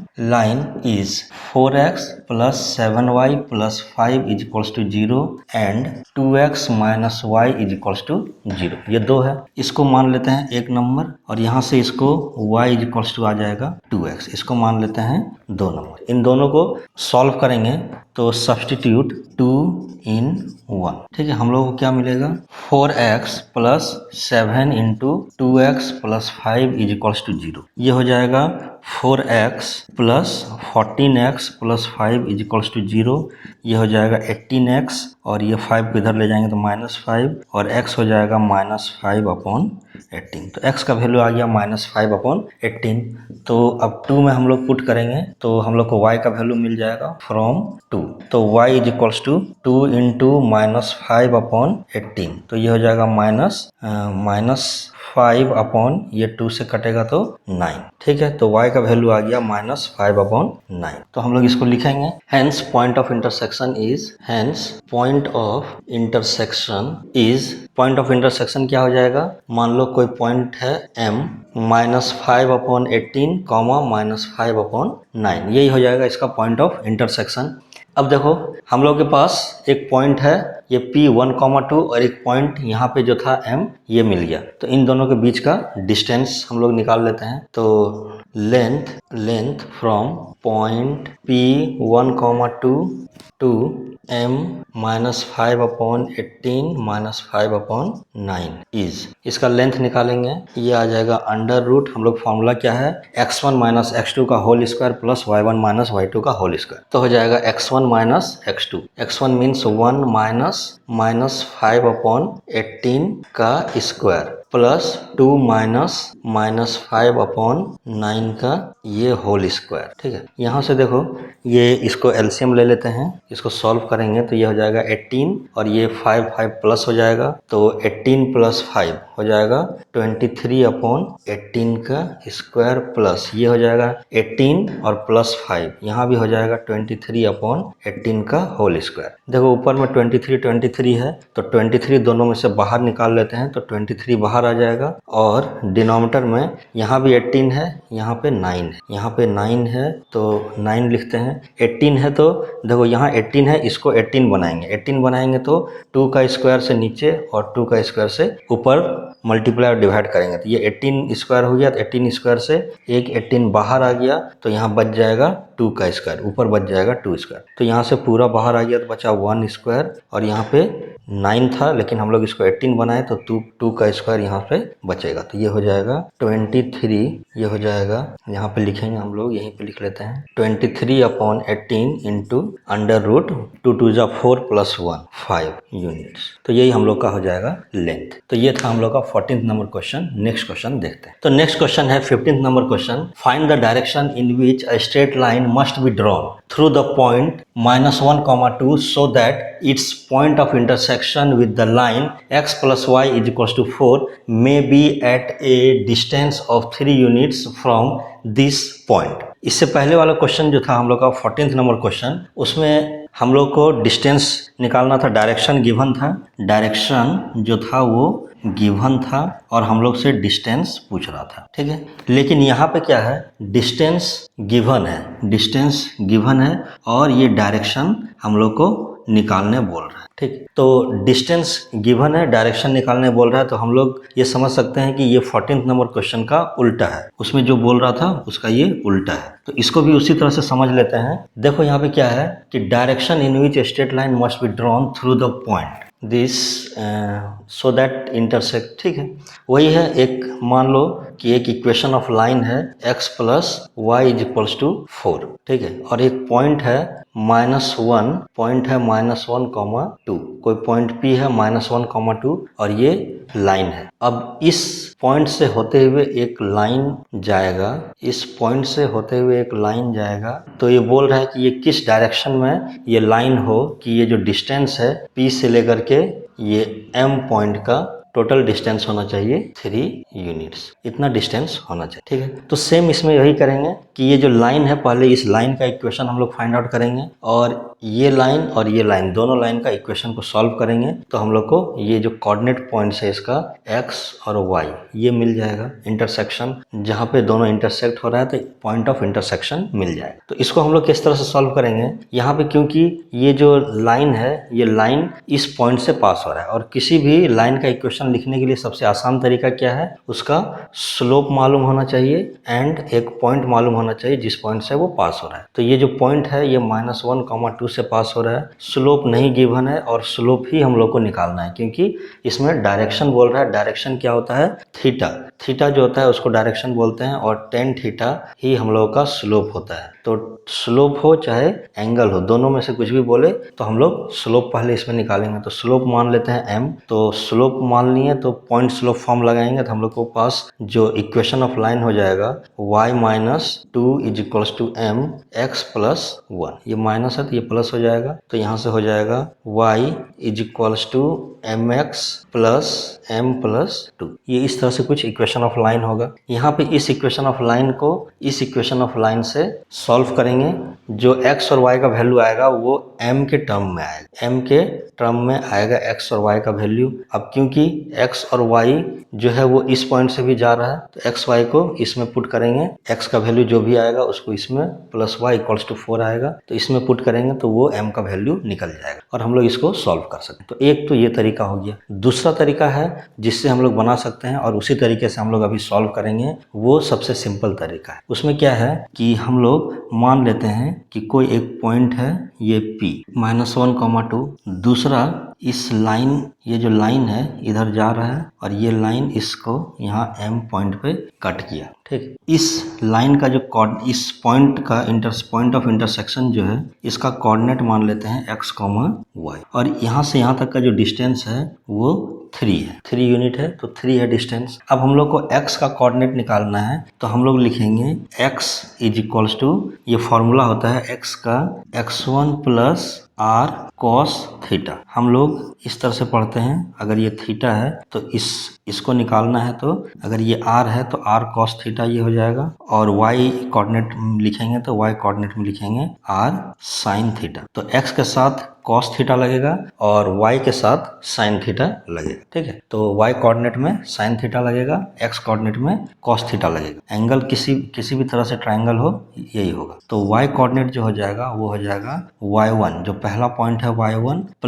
is 4x + 7y + 5 = 0 and 2x - y = 0। ये दो है, इसको मान लेते हैं 1 नंबर और यहाँ से इसको y = आ जाएगा 2x, इसको मान लेते हैं 2 नंबर। इन दोनों को सॉल्व करेंगे तो सब्स्टिट्यूट 2 in 1, ठीक है। हम लोग को क्या मिलेगा, 4x + 7 × 2x + 5 = 0। ये हो जाएगा 4x + 14x + 5 = 0। ये हो जाएगा 18x और ये 5 को इधर ले जाएंगे तो -5 और x हो जाएगा -5/18। तो x का वैल्यू आ गया -5/18। तो अब 2 में हम लोग पुट करेंगे तो हम लोग को y का वैल्यू मिल जाएगा फ्रॉम 2। तो y = 2 × -5/18, तो ये हो जाएगा -5 ये 2 से कटेगा तो 9, ठीक है। तो y का वैल्यू आ गया -5/9। तो हम लोग इसको लिखेंगे, hence point of intersection point of intersection क्या हो जाएगा, मान लो कोई पॉइंट है m -5/18, -5/9, यही हो जाएगा इसका पॉइंट ऑफ इंटरसेक्शन। अब देखो हम लोग के पास एक पॉइंट है ये P1,2 और एक पॉइंट यहाँ पे जो था M, ये मिल गया। तो इन दोनों के बीच का डिस्टेंस हम लोग निकाल लेते हैं। तो length from point P1,2 to M -5/18 -5/9 is, इसका लेंथ निकालेंगे, ये आ जाएगा √ हम लोग फॉर्मूला क्या है, x1 - x2 का होल स्क्वायर + y1 - y2 का होल स्क्वायर। तो हो जाएगा x1 - x2, x1 मीन्स 1 -5/18 का स्क्वायर + 2 -5/9 का ये होल स्क्वायर, ठीक है। यहाँ से देखो ये इसको एलसीएम ले लेते हैं, इसको सॉल्व करेंगे तो ये हो जाएगा 18 और ये 5 प्लस हो जाएगा, तो 18 + 5 हो जाएगा 23/18 का स्क्वायर प्लस ये हो जाएगा 18 और +5 यहाँ भी हो जाएगा 23/18 का होल स्क्वायर। देखो ऊपर में 23 है तो 23 दोनों में से बाहर निकाल लेते हैं तो 23 बाहर आ जाएगा और डिनोमिनेटर में यहाँ भी 18 है, यहाँ पे 9 है, यहाँ पे 9 है तो 9 लिखते हैं। 18 है तो देखो यहाँ 18 है, इसको 18 बनाएंगे, 18 बनाएंगे तो 2 का स्क्वायर से नीचे और 2 का स्क्वायर से ऊपर मल्टीप्लाई और डिवाइड करेंगे तो ये 18 स्क्वायर हो गया। तो 18 स्क्वायर से एक 18 बाहर आ गया तो यहाँ बच जाएगा 2 का स्क्वायर, ऊपर बच जाएगा 2 स्क्वायर। तो यहाँ से पूरा बाहर आ गया तो बचा 1 स्क्वायर और यहाँ पे 9 था लेकिन हम लोग इसको 18 बनाए तो 2 का स्क्वायर यहाँ पे बचेगा। तो ये हो जाएगा 23, ये हो जाएगा, यहाँ पे लिखेंगे हम लोग, यहीं पे लिख लेते हैं 23/18 इंटू √ 2 2 जा 4 + 1 5 यूनिट्स। तो यही हम लोग का हो जाएगा लेंथ। तो ये था हम लोग का 14th number question. Next question देखते हैं। तो नेक्स्ट क्वेश्चन है 15th number question, find the direction in which a straight line must be drawn through the point -1,2 so that its point of intersection with the line x + y = 4 may be at a distance of 3 units from this point। इससे पहले वाला question जो था हम लोग का 14th number question, उसमें हम लोग को डिस्टेंस निकालना था, डायरेक्शन गिवन था, डायरेक्शन जो था वो गिवन था और हम लोग से डिस्टेंस पूछ रहा था, ठीक है। लेकिन यहाँ पे क्या है, डिस्टेंस गिवन है और ये डायरेक्शन हम लोग को निकालने बोल रहा है, ठीक। तो डिस्टेंस गिवन है, डायरेक्शन निकालने बोल रहा है, तो हम लोग ये समझ सकते हैं कि ये 14th नंबर क्वेश्चन का उल्टा है, उसमें जो बोल रहा था उसका ये उल्टा है। तो इसको भी उसी तरह से समझ लेते हैं। देखो यहाँ पे क्या है कि direction in which straight line must be drawn through the point this so that intersect. ठीक है, वही है। एक मान लो कि एक इक्वेशन ऑफ लाइन है x plus y is equals to 4, ठीक है, और एक पॉइंट है -1, पॉइंट है -1, 2, कोई पॉइंट P है -1, 2 और ये लाइन है। अब इस पॉइंट से होते हुए एक लाइन जाएगा, इस पॉइंट से होते हुए एक लाइन जाएगा, तो ये बोल रहा है कि ये किस डायरेक्शन में ये लाइन हो, कि ये जो डिस्टेंस है P से लेकर के ये M पॉइंट का टोटल डिस्टेंस होना चाहिए 3 यूनिट्स, इतना डिस्टेंस होना चाहिए। ठीक है, तो सेम इसमें यही करेंगे कि ये जो लाइन है, पहले इस लाइन का इक्वेशन हम लोग फाइंड आउट करेंगे और ये लाइन और ये लाइन, दोनों लाइन का इक्वेशन को सॉल्व करेंगे तो हम लोग को ये जो कोऑर्डिनेट पॉइंट्स है इसका x और y ये मिल जाएगा। इंटरसेक्शन जहाँ पे दोनों इंटरसेक्ट हो रहा है तो पॉइंट ऑफ इंटरसेक्शन मिल जाएगा। तो इसको हम लोग किस तरह से सॉल्व करेंगे, यहाँ पे क्योंकि ये जो लाइन है ये लाइन इस पॉइंट से पास हो रहा है और किसी भी लाइन का इक्वेशन लिखने के लिए सबसे आसान तरीका क्या है, उसका स्लोप मालूम होना चाहिए एंड एक पॉइंट मालूम होना चाहिए जिस पॉइंट से वो पास हो रहा है। तो ये जो पॉइंट है ये -1, 2 से पास हो रहा है, स्लोप नहीं गिवन है और स्लोप ही हम लोग को निकालना है क्योंकि इसमें डायरेक्शन बोल रहा है। डायरेक्शन क्या होता है, थीटा, थीटा जो होता है उसको डायरेक्शन बोलते हैं और tan थीटा ही हम लोग का स्लोप होता है। तो स्लोप हो चाहे एंगल हो, दोनों में से कुछ भी बोले तो हम लोग स्लोप पहले इसमें निकालेंगे। तो स्लोप मान लेते हैं m, तो स्लोप मान लिए तो पॉइंट स्लोप फॉर्म लगाएंगे तो हम लोग को पास जो इक्वेशन ऑफ लाइन हो जाएगा y - 2 = m x + 1, ये माइनस है तो ये प्लस हो जाएगा, तो यहाँ से हो जाएगा y = mx + m + 2। ये इस तरह से कुछ इक्वेशन ऑफ लाइन होगा। यहाँ पे इस इक्वेशन ऑफ लाइन को इस इक्वेशन ऑफ लाइन से सॉल्व करेंगे, जो x और y का वैल्यू आएगा वो m के टर्म में आएगा, m के टर्म में आएगा x और y का वैल्यू। अब क्योंकि x और y जो है वो इस पॉइंट से भी जा रहा है तो x y को इसमें पुट करेंगे, x का वैल्यू जो भी आएगा उसको इसमें प्लस y = 4 आएगा तो इसमें पुट करेंगे तो वो m का वैल्यू निकल जाएगा और हम लोग इसको सॉल्व कर सकते हैं। तो एक तो ये तरीका हो गया। दूसरा तरीका है जिससे हम लोग बना सकते हैं और उसी तरीके से हम लोग अभी सॉल्व करेंगे, वो सबसे सिंपल तरीका है। उसमें क्या है कि हम लोग मान लेते हैं कि कोई एक पॉइंट है ये P -1, 2, दूसरा इस लाइन, ये जो लाइन है इधर जा रहा है और ये लाइन इसको यहाँ M पॉइंट पे कट किया। ठीक, इस लाइन का जो इस पॉइंट का पॉइंट ऑफ इंटरसेक्शन जो है इसका कोऑर्डिनेट मान लेते हैं x, y और यहाँ से यहाँ तक का जो डिस्टेंस है वो 3 है, 3 यूनिट है तो 3 है डिस्टेंस। अब हम लोग को x का कोऑर्डिनेट निकालना है तो हम लोग लिखेंगे x = ये फॉर्मूला होता है x का x1 + r cos थीटा। हम लोग इस तरह से पढ़ते हैं, अगर ये थीटा है तो इसको निकालना है तो अगर ये r है तो r cos थीटा ये हो जाएगा और y कोऑर्डिनेट लिखेंगे तो y कोऑर्डिनेट में लिखेंगे r sin थीटा। तो x के साथ cos थीटा लगेगा और y के साथ sin थीटा लगेगा। ठीक है, तो y कोऑर्डिनेट में sin थीटा लगेगा, x कोऑर्डिनेट में cos थीटा लगेगा। एंगल किसी भी तरह से ट्रायंगल हो यही होगा। तो y कोऑर्डिनेट जो हो जाएगा वो हो जाएगा y1, जो पहला पॉइंट है y1 +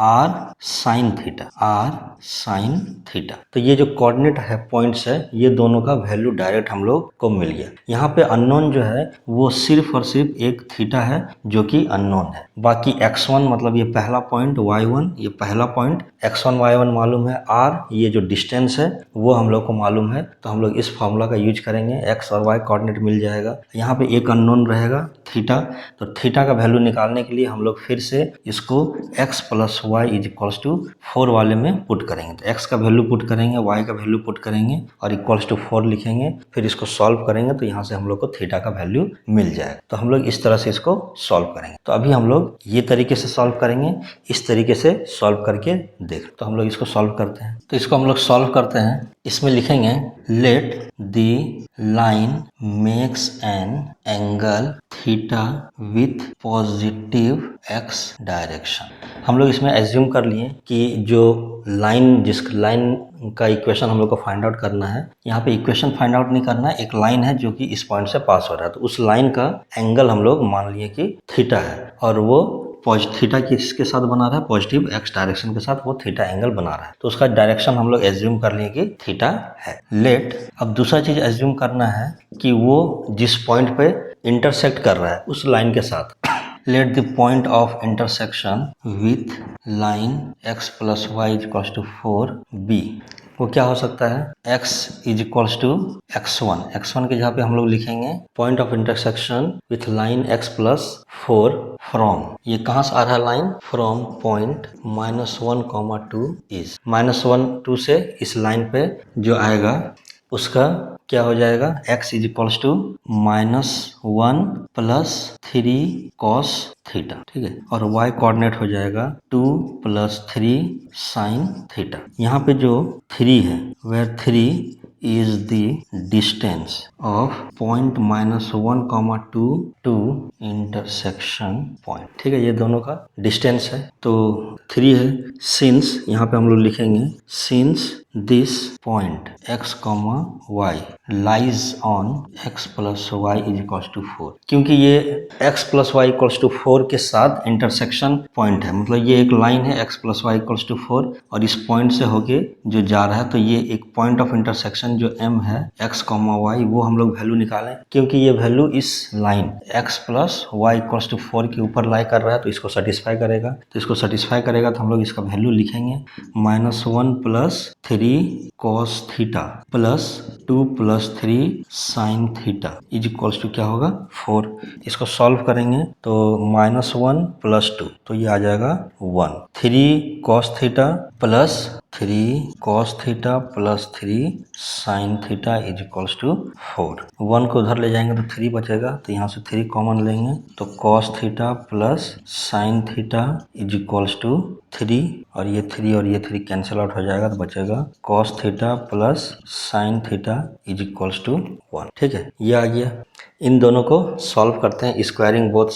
r sin theta, r sin theta. तो ये जो कोऑर्डिनेट है पॉइंट्स है ये दोनों का वैल्यू डायरेक्ट हम लोग को मिल गया। यहाँ पे अननोन जो है वो सिर्फ और सिर्फ एक थीटा है जो कि अननोन है। बाकी x1 मतलब ये पहला पॉइंट, y1 ये पहला पॉइंट, x1 y1 मालूम है, r ये जो डिस्टेंस है वो हम लोग को मालूम है। तो हम लोग इस फॉर्मूला का यूज करेंगे, x और y कोऑर्डिनेट मिल जाएगा। यहाँ पे एक अननोन रहेगा थीटा, तो थीटा का वैल्यू निकालने के लिए हम लोग फिर से इसको x + y = 4 वाले में पुट करेंगे। तो x का वैल्यू पुट करेंगे, y का वैल्यू पुट करेंगे और =4 लिखेंगे, फिर इसको सॉल्व करेंगे तो यहाँ से हम लोग को थीटा का वैल्यू मिल जाएगा। तो हम लोग इस तरह से इसको सॉल्व करेंगे। तो अभी हम लोग ये तरीके से सॉल्व करेंगे, इस तरीके से सॉल्व करके देख। तो हम लोग इसको सॉल्व करते हैं। तो इसको हम लोग सॉल्व करते हैं, इसमें लिखेंगे let the line makes an angle theta with positive x direction. हम लोग इसमें एज्यूम कर लिए कि जो लाइन, जिस लाइन का इक्वेशन हम लोग को फाइंड आउट करना है, यहाँ पे इक्वेशन फाइंड आउट नहीं करना है, एक लाइन है जो कि इस पॉइंट से पास हो रहा है, तो उस लाइन का एंगल हम लोग मान लिए कि थीटा है और वो थीटा किसके साथ बना रहा है, पॉजिटिव एक्स डायरेक्शन के साथ वो थीटा एंगल बना रहा है, तो उसका डायरेक्शन हम लोग एज्यूम कर लिए कि थीटा है। लेट, अब दूसरा चीज एज्यूम करना है कि वो जिस पॉइंट पे इंटरसेक्ट कर रहा है उस लाइन के साथ, let the point of intersection with line x plus y is equals to 4 b, वो क्या हो सकता है, x is equals to x1 के जहाँ पे हम लोग लिखेंगे point of intersection with line x plus 4 from, ये कहाँ से आ रहा है लाइन, फ्रॉम पॉइंट -1, 2 इज -1, 2 से इस लाइन पे जो आएगा उसका क्या हो जाएगा, x is equals to -1 plus 3 cos theta, ठीक है, और y कोऑर्डिनेट हो जाएगा 2 प्लस 3 sin थीटा। यहाँ पे जो 3 है where 3 is the distance of point -1, 2 to intersection point, ठीक है, ये दोनों का डिस्टेंस है, तो 3 है। सिंस, यहाँ पे हम लोग लिखेंगे since this point x, y lies on x plus y is equals to 4, क्योंकि ये x plus y equals to 4 के साथ इंटरसेक्शन पॉइंट है, मतलब ये एक लाइन है x plus y equals to 4 और इस पॉइंट से होके जो जा रहा है, तो ये एक पॉइंट ऑफ इंटरसेक्शन जो m है x, y, वो हम लोग वैल्यू निकालें, क्योंकि ये वैल्यू इस line x plus y equals to 4 के ऊपर लाई कर रहा है, तो इसको सेटिस्फाई करेगा, तो इसको सेटिस्फाई करेगा तो हम लोग इसका वैल्यू लिखेंगे -1 plus 3 cos theta plus 2 plus 3 sin theta is equals to क्या होगा 4। इसको सॉल्व करेंगे तो -1 प्लस 2, तो ये आ जाएगा 1, 3 cos theta plus 3 cos theta plus 3 sin theta is equals to 4। 1 को उधर ले जाएंगे तो 3 बचेगा, तो यहाँ से 3 कॉमन लेंगे तो cos theta plus sin theta is equals to 3, और ये 3 और ये 3 कैंसिल आउट हो जाएगा, तो बचेगा cos theta plus sin theta is equals to 1, ठीक है, ये आ गया। इन दोनों को सॉल्व करते हैं, स्क्वायरिंग बोथ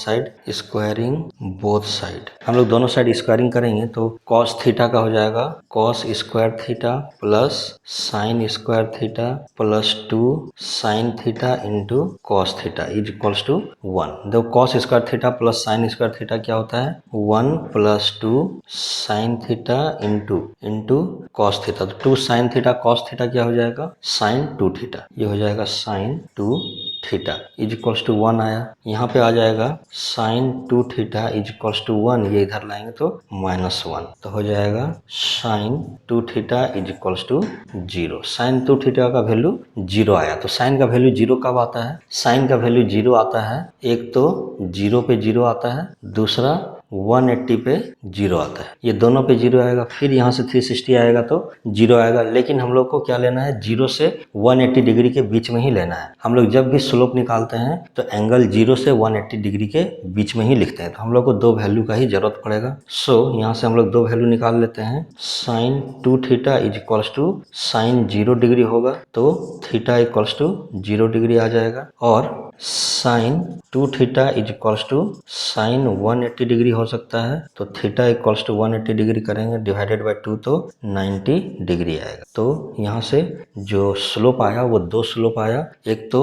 साइड, हम लोग दोनों साइड स्क्वायरिंग करेंगे तो cos थीटा का हो जाएगा cos square theta plus sin square theta plus 2 sin theta into cos theta is equals to 1। देखो cos square theta plus sin square theta क्या होता है, 1 plus 2 sin theta into cos theta, तो 2 sin theta cos theta क्या हो जाएगा sin 2 theta, ये हो जाएगा sin 2 theta is equals to 1 आया, यहाँ पे आ जाएगा sin 2 theta is equals to 1, ये इधर लाएंगे तो -1, तो हो जाएगा sin 2 theta is equals to 0। sin 2 theta का वैल्यू 0 आया, तो sin का वैल्यू 0 कब आता है, sin का वैल्यू 0 आता है, एक तो 0 पे 0 आता है, दूसरा 180 पे 0 आता है, ये दोनों पे 0 आएगा, फिर यहाँ से 360 आएगा तो 0 आएगा, लेकिन हम लोग को क्या लेना है, 0 से 180 डिग्री के बीच में ही लेना है। हम लोग जब भी स्लोप निकालते हैं तो एंगल 0 से 180 डिग्री के बीच में ही लिखते हैं, तो हम लोग को 2 वैल्यू का ही जरूरत पड़ेगा। सो यहाँ से हम लोग 2 वैल्यू निकाल लेते हैं, sin 2 theta is equals to sin 0 degree होगा, तो थीटा इक्वल्स टू 0 डिग्री आ जाएगा, और sin 2 theta is equals to sin 180 degree हो सकता है, तो थीटा इक्वल्स टू 180 डिग्री करेंगे डिवाइडेड बाय 2 तो 90 डिग्री आएगा। तो यहाँ से जो स्लोप आया वो 2 स्लोप आया, एक तो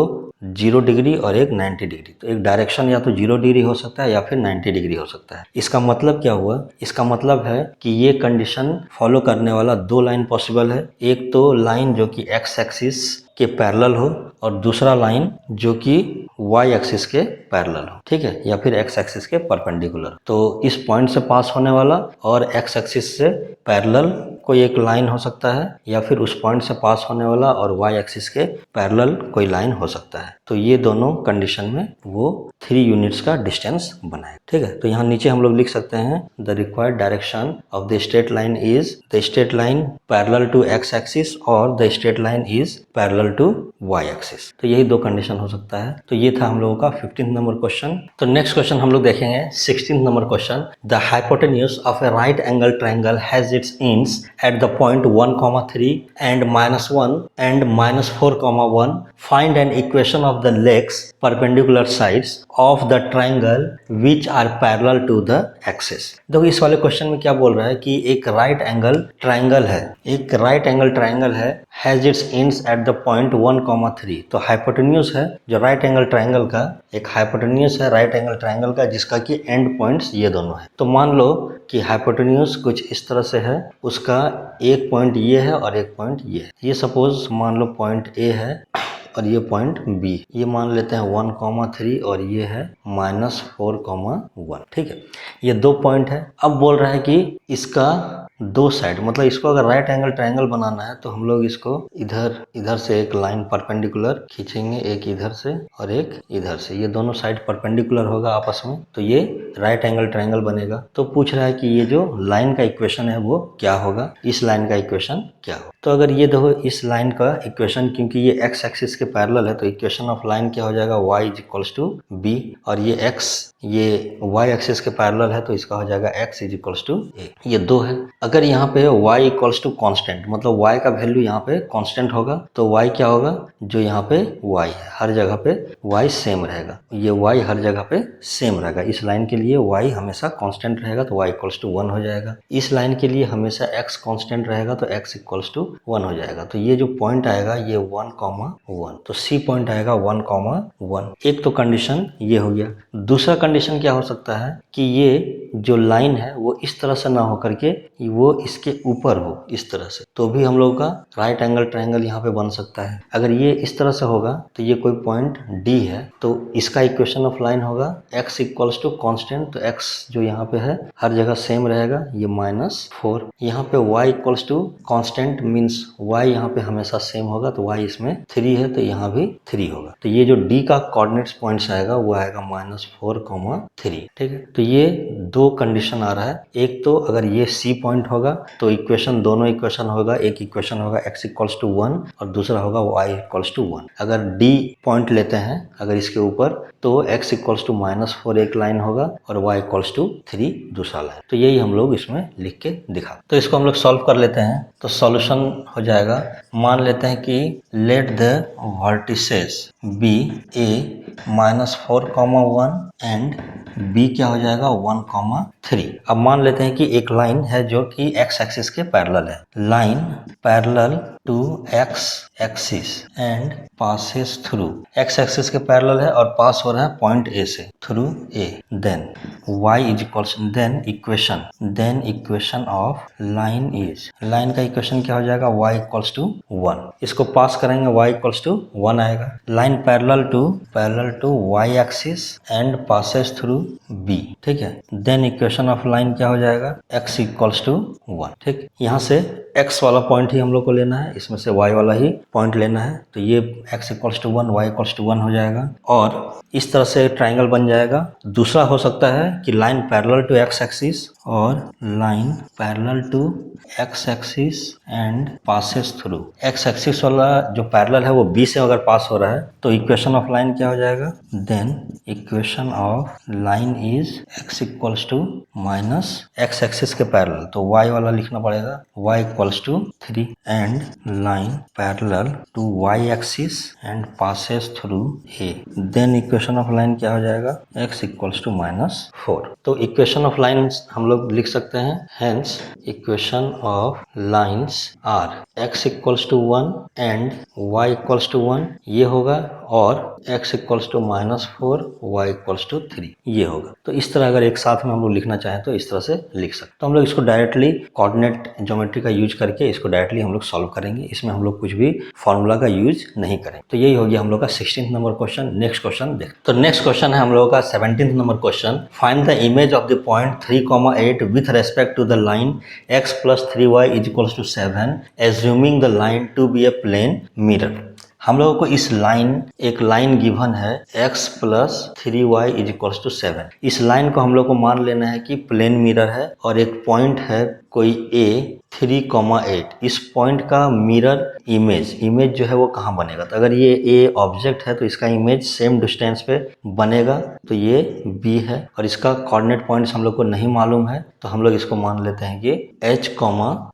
0 डिग्री और एक 90 डिग्री, तो एक डायरेक्शन या तो 0 डिग्री हो सकता है या फिर 90 डिग्री हो सकता है। इसका मतलब क्या हुआ, इसका मतलब है कि ये कंडीशन फॉलो करने वाला 2 लाइन पॉसिबल है, एक तो लाइन जो कि x एक्सिस के पैरेलल हो और दूसरा लाइन जो कि y एक्सिस के पैरेलल हो, ठीक है, या फिर x एक्सिस के परपेंडिकुलर। तो इस पॉइंट से पास होने वाला और x एक्सिस से पैरेलल कोई एक लाइन हो सकता है, या फिर उस पॉइंट से पास होने वाला और y एक्सिस के पैरेलल कोई लाइन हो सकता है। तो ये दोनों कंडीशन में वो 3 यूनिट्स का डिस्टेंस बनाए, ठीक है। तो यहाँ नीचे हम लोग लिख सकते हैं the required direction of the straight line is the straight line parallel to x axis और the straight line is parallel to y axis. तो यही 2 कंडीशन हो सकता है। तो ये था हम लोगों का 15th नंबर क्वेश्चन। तो नेक्स्ट क्वेश्चन हम लोग देखेंगे 16th number question, the hypotenuse of A right angle triangle has its ends at the point 1, 3 and -1 and -4, 1. Find an equation of the legs perpendicular sides of the triangle which are parallel to the axis. देखो इस वाले question में क्या बोल रहा है कि एक राइट एंगल ट्राइंगल है, एक राइट एंगल ट्राइंगल है, has its ends at the point 1,3। तो हाइपोटेन्यूज है जो राइट एंगल ट्राइंगल का, एक हाइपोटेन्यूज है राइट एंगल ट्राइंगल का जिसका कि एंड पॉइंट्स ये दोनों है। तो मान लो कि हाइपोटेन्यूज कुछ इस तरह से है, उसका एक पॉइंट ये है और एक पॉइंट ये है। ये सपोज मान लो पॉइंट ए है और ये पॉइंट बी, ये मान लेते हैं 1,3 और ये है -4,1। ठीक है, ये दो पॉइंट है। अब बोल रहा है कि इसका दो साइड, मतलब इसको अगर राइट एंगल ट्रायंगल बनाना है तो हम लोग इसको इधर से एक लाइन परपेंडिकुलर खींचेंगे, एक इधर से और एक इधर से, ये दोनों साइड परपेंडिकुलर होगा आपस में, तो ये राइट एंगल ट्रायंगल बनेगा। तो पूछ रहा है कि ये जो लाइन का इक्वेशन है वो क्या होगा, इस लाइन का इक्वेशन क्या होगा। तो अगर ये देखो इस लाइन का इक्वेशन, क्योंकि ये एक्स एक्सिस के पैरेलल है तो इक्वेशन ऑफ लाइन क्या हो जाएगा, y इज टू बी, और ये x ये y एक्सिस के पैरेलल है तो इसका हो जाएगा x इज टू a। ये दो है। अगर यहाँ पे y इक्वल्स टू कॉन्स्टेंट, मतलब y का वैल्यू यहाँ पे कांस्टेंट होगा, तो y क्या होगा, जो यहाँ पे y है हर जगह पे y सेम रहेगा, ये y हर जगह पे सेम रहेगा। इस लाइन के लिए y हमेशा कांस्टेंट रहेगा तो y इक्वल्स टू 1 हो जाएगा। इस लाइन के लिए हमेशा x कांस्टेंट रहेगा तो x इक्वल्स टू 1 हो जाएगा। तो ये जो पॉइंट आएगा ये 1,1, तो C पॉइंट आएगा 1,1। एक तो कंडीशन ये हो गया। दूसरा कंडीशन क्या हो सकता है कि ये जो लाइन है वो इस तरह से ना हो करके वो इसके ऊपर हो, इस तरह से, तो भी हम लोग का राइट एंगल ट्रायंगल यहाँ पे बन सकता है। अगर ये इस तरह से होगा तो ये कोई पॉइंट D है तो इसका इक्वेशन ऑफ लाइन होगा x इक्वल्स टू कॉन्स्टेंट, तो x जो यहाँ पे है हर जगह सेम रहेगा, ये -4। यहाँ पे y equals to constant means y यहाँ पे हमेशा सेम होगा तो y इसमें 3 है तो यहाँ भी 3 होगा। तो ये जो D का कोऑर्डिनेट्स पॉइंट्स आएगा वो आएगा -4,3। ठीक है, तो ये दो कंडीशन आ रहा है। एक तो अगर ये C पॉइंट होगा तो इक्वेशन, दोनों इक्वेशन होगा, एक इक्वेशन होगा x इक्वल्स टू 1 और दूसरा होगा y इक्वल्स टू 1। अगर D पॉइंट लेते हैं अगर इसके ऊपर तो x इक्वल्स टू -4 एक लाइन होगा और y इक्वल्स टू 3 दूसरा लाइन। तो यही हम लोग इसमें लिख के दिखा। तो इसको हम लोग सॉल्व कर लेते हैं। तो सॉल्यूशन हो जाएगा, मान लेते हैं कि let the vertices be a -4,1 and b क्या हो जाएगा 1,3। अब मान लेते हैं कि एक लाइन है जो कि x एक्सिस के पैरेलल है, line parallel to x axis and passes through, x axis के पैरेलल है और पास हो रहा है पॉइंट A से through A। Then y is equals, then equation of line is, line का इक्वेशन क्या हो जाएगा y इक्वल्स टू 1। इसको पास करेंगे y इक्वल्स टू 1 आएगा। Line parallel to y axis and passes through B। ठीक है, देन इक्वेशन ऑफ लाइन क्या हो जाएगा x इक्वल्स टू 1। ठीक, यहाँ से x वाला पॉइंट ही हम लोग को लेना है, इसमें से y वाला ही पॉइंट लेना है, तो ये x equals to 1 y equals to 1 हो जाएगा और इस तरह से ट्राइंगल बन जाएगा। दूसरा हो सकता है कि line parallel to x axis और line parallel to x axis and passes through, x axis वाला जो पैरेलल है वो B से अगर पास हो रहा है तो इक्वेशन ऑफ लाइन क्या हो जाएगा, then equation of line is x equals to minus x axis के पैरेलल, तो y वाला लिखना पड़ेगा y equals to 3 and line parallel to y axis and passes through A। Then equation of line क्या हो जाएगा x इक्वल्स टू -4। तो equation of lines हम लोग लिख सकते हैं, hence equation of lines are x equals to 1 and y equals to 1 ये होगा और x equals to -4 y equals to 3 ये होगा। तो इस तरह अगर एक साथ में हम लोग लिखना चाहें तो इस तरह से लिख सकते हैं। तो हम लोग इसको डायरेक्टली कोऑर्डिनेट ज्योमेट्री का यूज करके इसको डायरेक्टली हम लोग सॉल्व करेंगे, इसमें हम लोग कुछ भी फॉर्मूला का यूज नहीं करेंगे। तो यही हो गया हम लोग का 16th number question. Next question देख, तो नेक्स्ट क्वेश्चन है हम लोगों का 17th number question. Find the image of the point 3,8 with respect to the line x + 3y is equals to 7 assuming the line to be a plane mirror. हम लोगों को इस लाइन, एक लाइन गिवन है x + 3y is equals to 7। इस line को हम लोग को मान लेना है कि प्लेन मिरर है और एक पॉइंट है कोई a 3,8। इस पॉइंट का मिरर इमेज जो है वो कहाँ बनेगा, तो अगर ये a ऑब्जेक्ट है तो इसका इमेज सेम डिस्टेंस पे बनेगा, तो ये b है और इसका कोऑर्डिनेट पॉइंट्स हम लोग को नहीं मालूम है तो हम लोग इसको मान लेते हैं कि h,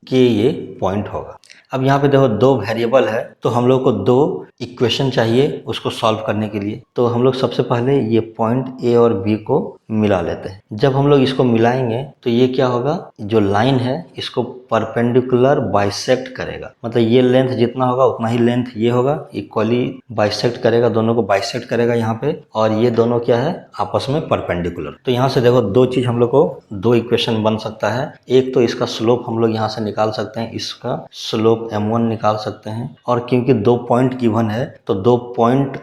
k ये पॉइंट होगा। अब यहाँ पे देखो दो वेरिएबल है, तो हम लोग को दो इक्वेशन चाहिए उसको सॉल्व करने के लिए। तो हम लोग सबसे पहले ये पॉइंट ए और बी को मिला लेते हैं। जब हम लोग इसको मिलाएंगे तो ये क्या होगा, जो लाइन है इसको परपेंडिकुलर बाइसेक्ट करेगा, मतलब ये लेंथ जितना होगा उतना ही लेंथ ये होगा, इक्वली बाइसेक्ट करेगा, दोनों को बाइसेक्ट करेगा यहाँ पे, और ये दोनों क्या है आपस में परपेंडिकुलर। तो यहाँ से देखो दो चीज हम लोग को, दो इक्वेशन बन सकता है। एक तो इसका स्लोप हम लोग यहाँ से निकाल सकते हैं, इसका स्लोप m1 निकाल सकते हैं, और क्योंकि दो पॉइंट गिवन है तो दो पॉइंट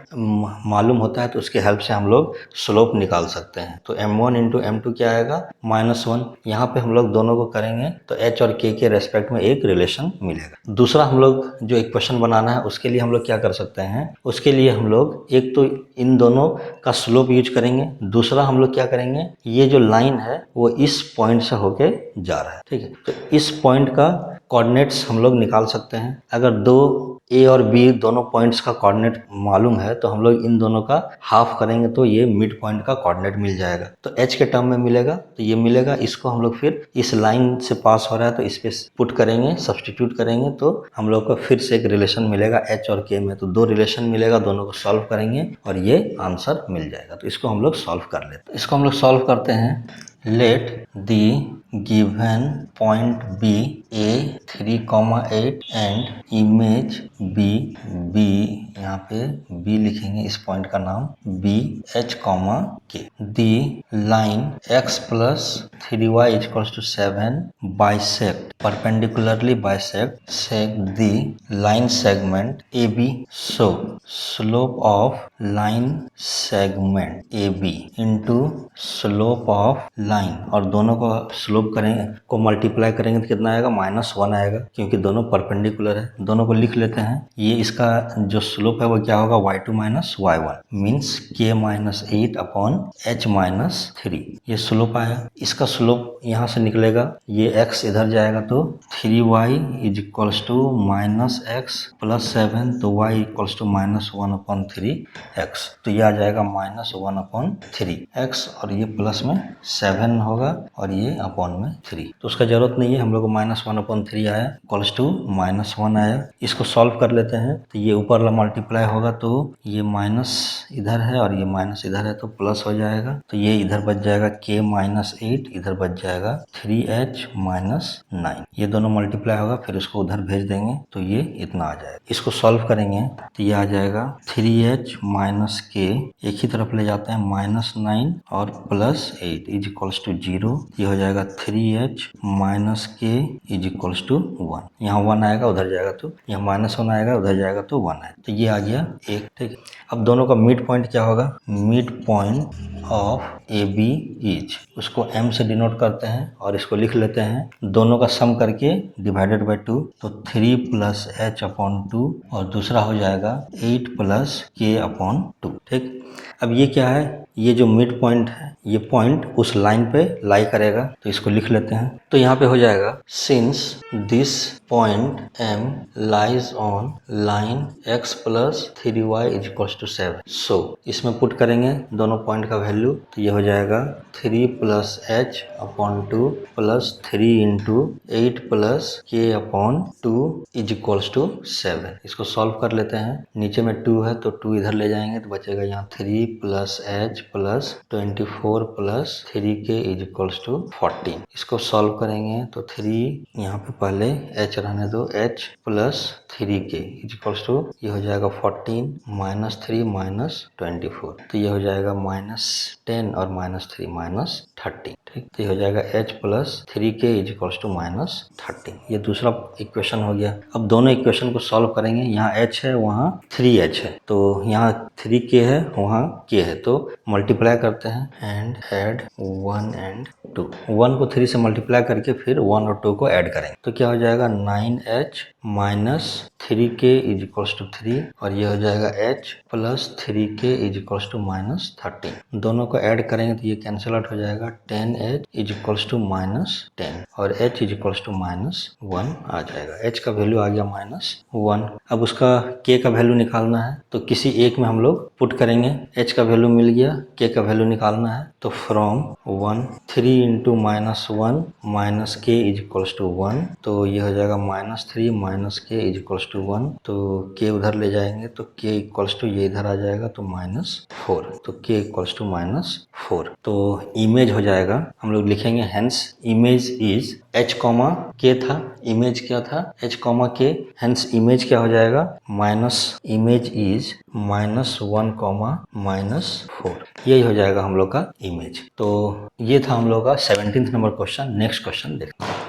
मालूम होता है तो उसके हेल्प से हम लोग स्लोप निकाल सकते हैं। तो m1 इंटू m2 क्या आएगा -1। यहाँ पे हम लोग दोनों को करेंगे तो h और k के रेस्पेक्ट में एक रिलेशन मिलेगा। दूसरा हम लोग जो इक्वेशन बनाना है उसके लिए हम लोग क्या कर सकते हैं, उसके लिए हम लोग एक तो इन दोनों का स्लोप यूज करेंगे, दूसरा हम लोग क्या करेंगे, ये जो लाइन है वो इस पॉइंट से होके जा रहा है, ठीक है। तो इस पॉइंट का कोऑर्डिनेट्स हम लोग निकाल सकते हैं। अगर दो ए और बी दोनों पॉइंट्स का कोऑर्डिनेट मालूम है तो हम लोग इन दोनों का हाफ करेंगे तो ये मिड पॉइंट का कोऑर्डिनेट मिल जाएगा। तो एच के टर्म में मिलेगा, तो ये मिलेगा, इसको हम लोग फिर इस लाइन से पास हो रहा है तो इस पे पुट करेंगे, सब्सटीट्यूट करेंगे, तो हम लोग को फिर से एक रिलेशन मिलेगा एच और के में। तो दो रिलेशन मिलेगा, दोनों को सॉल्व करेंगे और ये आंसर मिल जाएगा। तो इसको हम लोग सॉल्व कर लेते हैं। इसको हम लोग सॉल्व करते हैं। Let the given point be A 3,8 and image B यहाँ पे B लिखेंगे, इस पॉइंट का नाम B H, K। The line x plus 3y equals to 7 bisect perpendicularly bisect the line segment AB. So slope of line segment AB into slope of line, और दोनों को slope करेंगे, को मल्टीप्लाई करेंगे तो कितना आएगा, -1 आएगा, क्योंकि दोनों परपेंडिकुलर है। दोनों को लिख लेते हैं। ये इसका जो स्लोप है वो क्या होगा, y2 minus y1 means k minus 8 upon h minus 3, ये स्लोप आया। इसका स्लोप यहाँ से निकलेगा, ये x इधर जाएगा तो 3y is equals to -x plus 7, तो y equals to -1 upon 3x, तो ये आ जाएगा -1 अपॉन 3x, और ये प्लस में 7 होगा और ये अपॉन में 3, तो उसका जरूरत नहीं है, हम लोग को -1 अपॉन 3 आया इक्वल्स टू -1 आया। इसको सॉल्व कर लेते हैं, तो ये ऊपर वाला मल्टीप्लाई होगा तो ये माइनस इधर है और ये माइनस इधर है तो प्लस हो जाएगा, तो ये इधर बच जाएगा k माइनस 8, इधर बच जाएगा 3h माइनस 9, ये दोनों मल्टीप्लाई होगा, फिर उसको उधर भेज देंगे तो ये इतना आ जाएगा। इसको सॉल्व करेंगे तो ये आ जाएगा 3h माइनस k, एक ही तरफ ले जाते हैं, -9 और प्लस 8 इज इक्वल्स टू 0, ये हो जाएगा 3h minus k is equals to 1, यहाँ 1 आएगा उधर जाएगा तो यहाँ -1 आएगा, उधर जाएगा तो 1 आएगा, तो ये आ गया 1, ठीक है। अब दोनों का मिड पॉइंट क्या होगा, mid point of A B is, उसको m से डिनोट करते हैं और इसको लिख लेते हैं, दोनों का सम करके डिवाइडेड बाई 2, तो 3 प्लस h अपॉन 2, और दूसरा हो जाएगा 8 प्लस k अपॉन 2, ठीक। अब ये क्या है, ये जो मिड पॉइंट है, ये पॉइंट उस लाइन पे लाई करेगा, तो इसको लिख लेते हैं। तो यहाँ पे हो जाएगा, since this point M lies on line x plus 3y is equals to 7, so इसमें पुट करेंगे दोनों पॉइंट का वैल्यू, तो ये हो जाएगा 3 plus h upon 2 plus 3 into 8 plus k upon 2 is equals to 7। इसको सॉल्व कर लेते हैं, नीचे में 2 है तो 2 इधर ले जाएंगे तो बचेगा यहाँ 3 plus h plus 24 plus 3k is equals to 14। इसको सॉल्व करेंगे तो 3 यहाँ पे पहले h रहने दो, h plus 3k is equals to, ये हो जाएगा 14 माइनस 3 माइनस 24, तो ये हो जाएगा -10 और -3 -13, ठीक। तो ये हो जाएगा h plus 3k is equals to -13, ये दूसरा इक्वेशन हो गया। अब दोनों इक्वेशन को सॉल्व करेंगे, यहाँ h है वहाँ 3h है, तो यहाँ 3k है वहाँ k है, तो मल्टीप्लाई करते हैं एंड ऐड 1 एंड 2, 1 को 3 से मल्टीप्लाई करके फिर 1 और 2 को ऐड करेंगे, तो क्या हो जाएगा 9h minus 3k is equals to 3, और ये हो जाएगा h plus 3k is equals to -13, दोनों को ऐड करेंगे तो ये कैंसिल आउट हो जाएगा, 10h इज इक्वल्स टू -10 और h इज इक्वल्स टू -1 आ जाएगा, h का वैल्यू आ गया -1। अब उसका k का वैल्यू निकालना है, तो किसी एक में हम लोग पुट करेंगे, h का वैल्यू मिल गया, k का वैल्यू निकालना है, तो from 1 3 into -1 minus k is equals to 1, तो ये हो जाएगा -3 - माइनस के इज इक्वल्स टू 1, तो के उधर ले जाएंगे तो के इक्वल्स टू ये इधर आ जाएगा तो -4, तो के इक्वल्स टू -4। तो इमेज हो जाएगा, हम लोग लिखेंगे hence image is h comma के था, इमेज क्या था h कॉमा के, हेंस इमेज क्या हो जाएगा माइनस इमेज इज -1 कॉमा -4, यही हो जाएगा हम लोग का इमेज। तो ये था हम लोग का 17th number question. Next question देखते हैं।